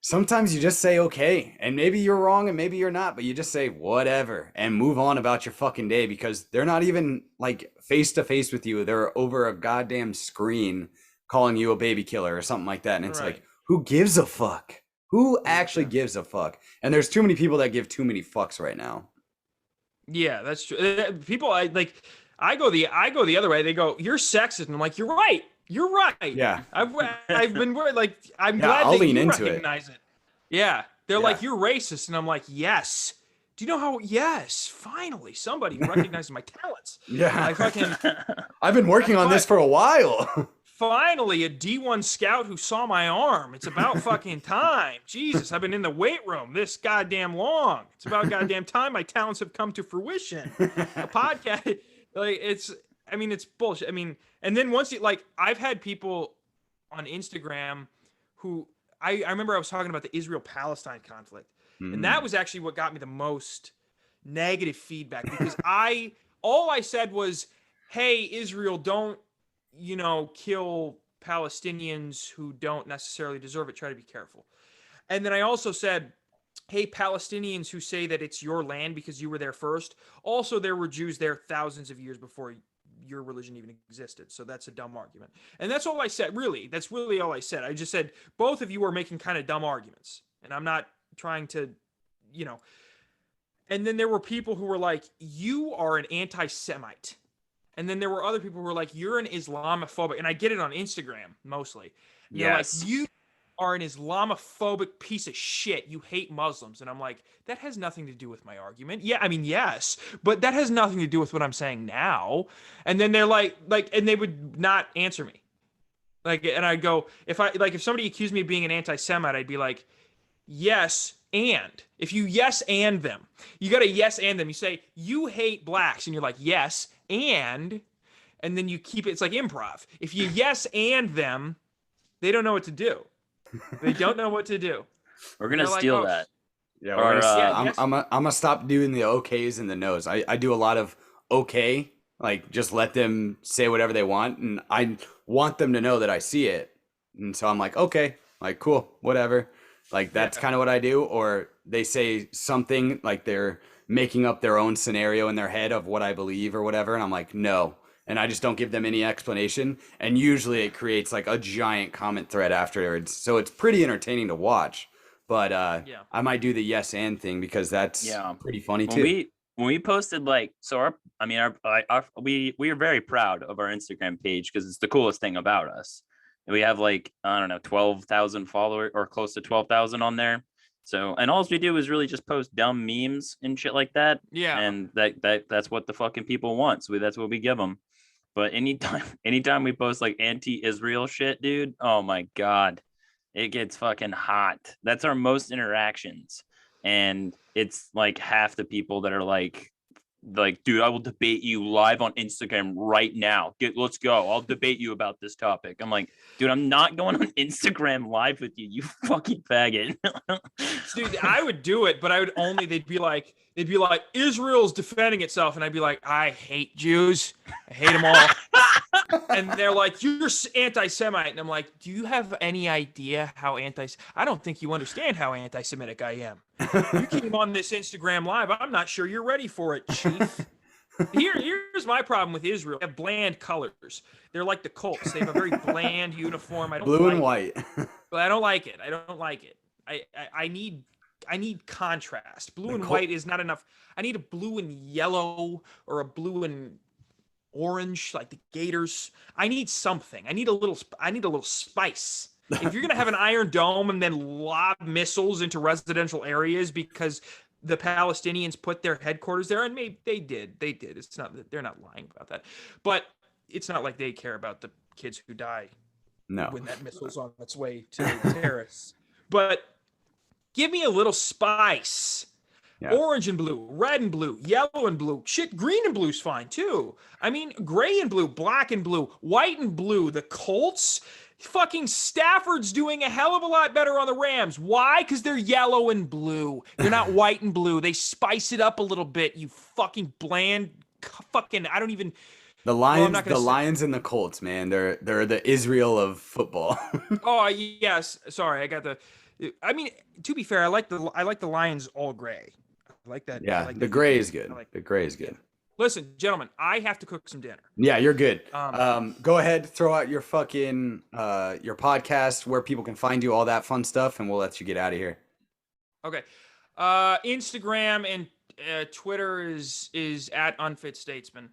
Sometimes you just say, okay, and maybe you're wrong and maybe you're not, but you just say whatever and move on about your fucking day, because they're not even like face to face with you. They're over a goddamn screen calling you a baby killer or something like that. And it's like, who gives a fuck? Who actually gives a fuck? And there's too many people that give too many fucks right now. Yeah, that's true. People, I go the other way. They go, you're sexist. And I'm like, you're right. You're right. Yeah. I've been worried. Like, I'm glad I'll that lean you into recognize it. Yeah. They're like, you're racist. And I'm like, yes. Do you know how? Yes. Finally, somebody who recognizes my talents. Yeah. I I've been working on this for a while. Finally, a D1 scout who saw my arm. It's about fucking time. Jesus, I've been in the weight room this goddamn long. It's about goddamn time my talents have come to fruition. A podcast, like, it's bullshit. I mean, and then once you, like, I've had people on Instagram who, I remember I was talking about the Israel-Palestine conflict. And that was actually what got me the most negative feedback, because all I said was, hey, Israel, don't, kill Palestinians who don't necessarily deserve it. Try to be careful. And then I also said, hey, Palestinians who say that it's your land because you were there first. Also, there were Jews there thousands of years before your religion even existed. So that's a dumb argument. And that's all I said, really. That's really all I said. I just said, both of you are making kind of dumb arguments. And I'm not trying to, And then there were people who were like, you are an anti-Semite. And then there were other people who were like, you're an Islamophobic. And I get it on Instagram, mostly. Yes. They're like, you are an Islamophobic piece of shit. You hate Muslims. And I'm like, that has nothing to do with my argument. Yeah, I mean, yes. But that has nothing to do with what I'm saying now. And then they're like, and they would not answer me. Like, and I'd go, if somebody accused me of being an anti-Semite, I'd be like, yes, and. If you yes and them, you got to yes and them. You say, you hate blacks. And you're like, yes, and then you keep it. It's like improv. If you yes and them, they don't know what to do. They don't know what to do. We're going to steal that. Yeah, I'm gonna stop doing the okays and the nos. I do a lot of okay, like just let them say whatever they want, and I want them to know that I see it. And so I'm like, okay, like cool, whatever. Like that's kind of what I do. Or they say something like they're making up their own scenario in their head of what I believe or whatever, and I'm like, no. And I just don't give them any explanation. And usually it creates like a giant comment thread afterwards. So it's pretty entertaining to watch. But I might do the yes and thing because that's pretty funny too. When we posted we are very proud of our Instagram page because it's the coolest thing about us. And we have 12,000 followers or close to 12,000 on there. So, and all we do is really just post dumb memes and shit like that. Yeah. And that's what the fucking people want. So that's what we give them. But anytime we post like anti-Israel shit, dude, oh my God, it gets fucking hot. That's our most interactions. And it's like half the people that are like, dude, I will debate you live on Instagram right now. Let's go. I'll debate you about this topic. I'm like, dude, I'm not going on Instagram live with you, you fucking faggot. Dude, I would do it, but they'd be like, Israel's defending itself. And I'd be like, I hate Jews. I hate them all. And they're like, you're anti-Semite. And I'm like, do you have any idea how I don't think you understand how anti-Semitic I am. You came on this Instagram live. I'm not sure you're ready for it, Chief. Here's my problem with Israel. They have bland colors. They're like the Colts. They have a very bland uniform. Blue and white. But I don't like it. I need contrast. Blue and white is not enough. I need a blue and yellow or a blue and orange, like the Gators. I need something. I need a little spice. If you're gonna have an Iron Dome and then lob missiles into residential areas because the Palestinians put their headquarters there, and maybe they did. It's not that they're not lying about that, but it's not like they care about the kids who die. No, when that missile's on its way to terrorists. But give me a little spice. Yeah. Orange and blue, red and blue, yellow and blue. Shit, green and blue's fine too. I mean, gray and blue, black and blue, white and blue. The Colts, fucking Stafford's doing a hell of a lot better on the Rams. Why? Because they're yellow and blue. They're not white and blue. They spice it up a little bit. You fucking bland, fucking. I don't even. The Lions and the Colts, man. They're the Israel of football. Oh yes, sorry, I got the. I mean, to be fair, I like the Lions all gray. I like that. Yeah, like the gray is good. The gray is good. Listen, gentlemen, I have to cook some dinner. Yeah, you're good. Go ahead, throw out your fucking your podcast, where people can find you, all that fun stuff, and we'll let you get out of here. Okay. Instagram and Twitter is at Unfit Statesman.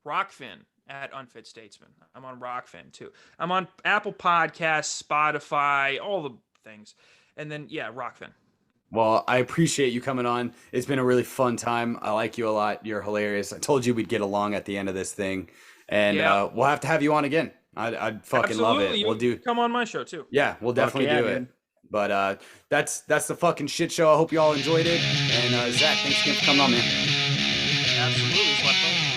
Rockfin at Unfit Statesman. I'm on Rockfin too. I'm on Apple Podcasts, Spotify, all the things. And then, yeah, Rockfin. Well, I appreciate you coming on. It's been a really fun time. I like you a lot. You're hilarious. I told you we'd get along at the end of this thing. And we'll have to have you on again. I'd fucking love it. We'll do. Come on my show too. Yeah, we'll definitely do it. But that's the fucking shit show. I hope you all enjoyed it. And Zach, thanks again for coming on, man. Absolutely. It's my pleasure.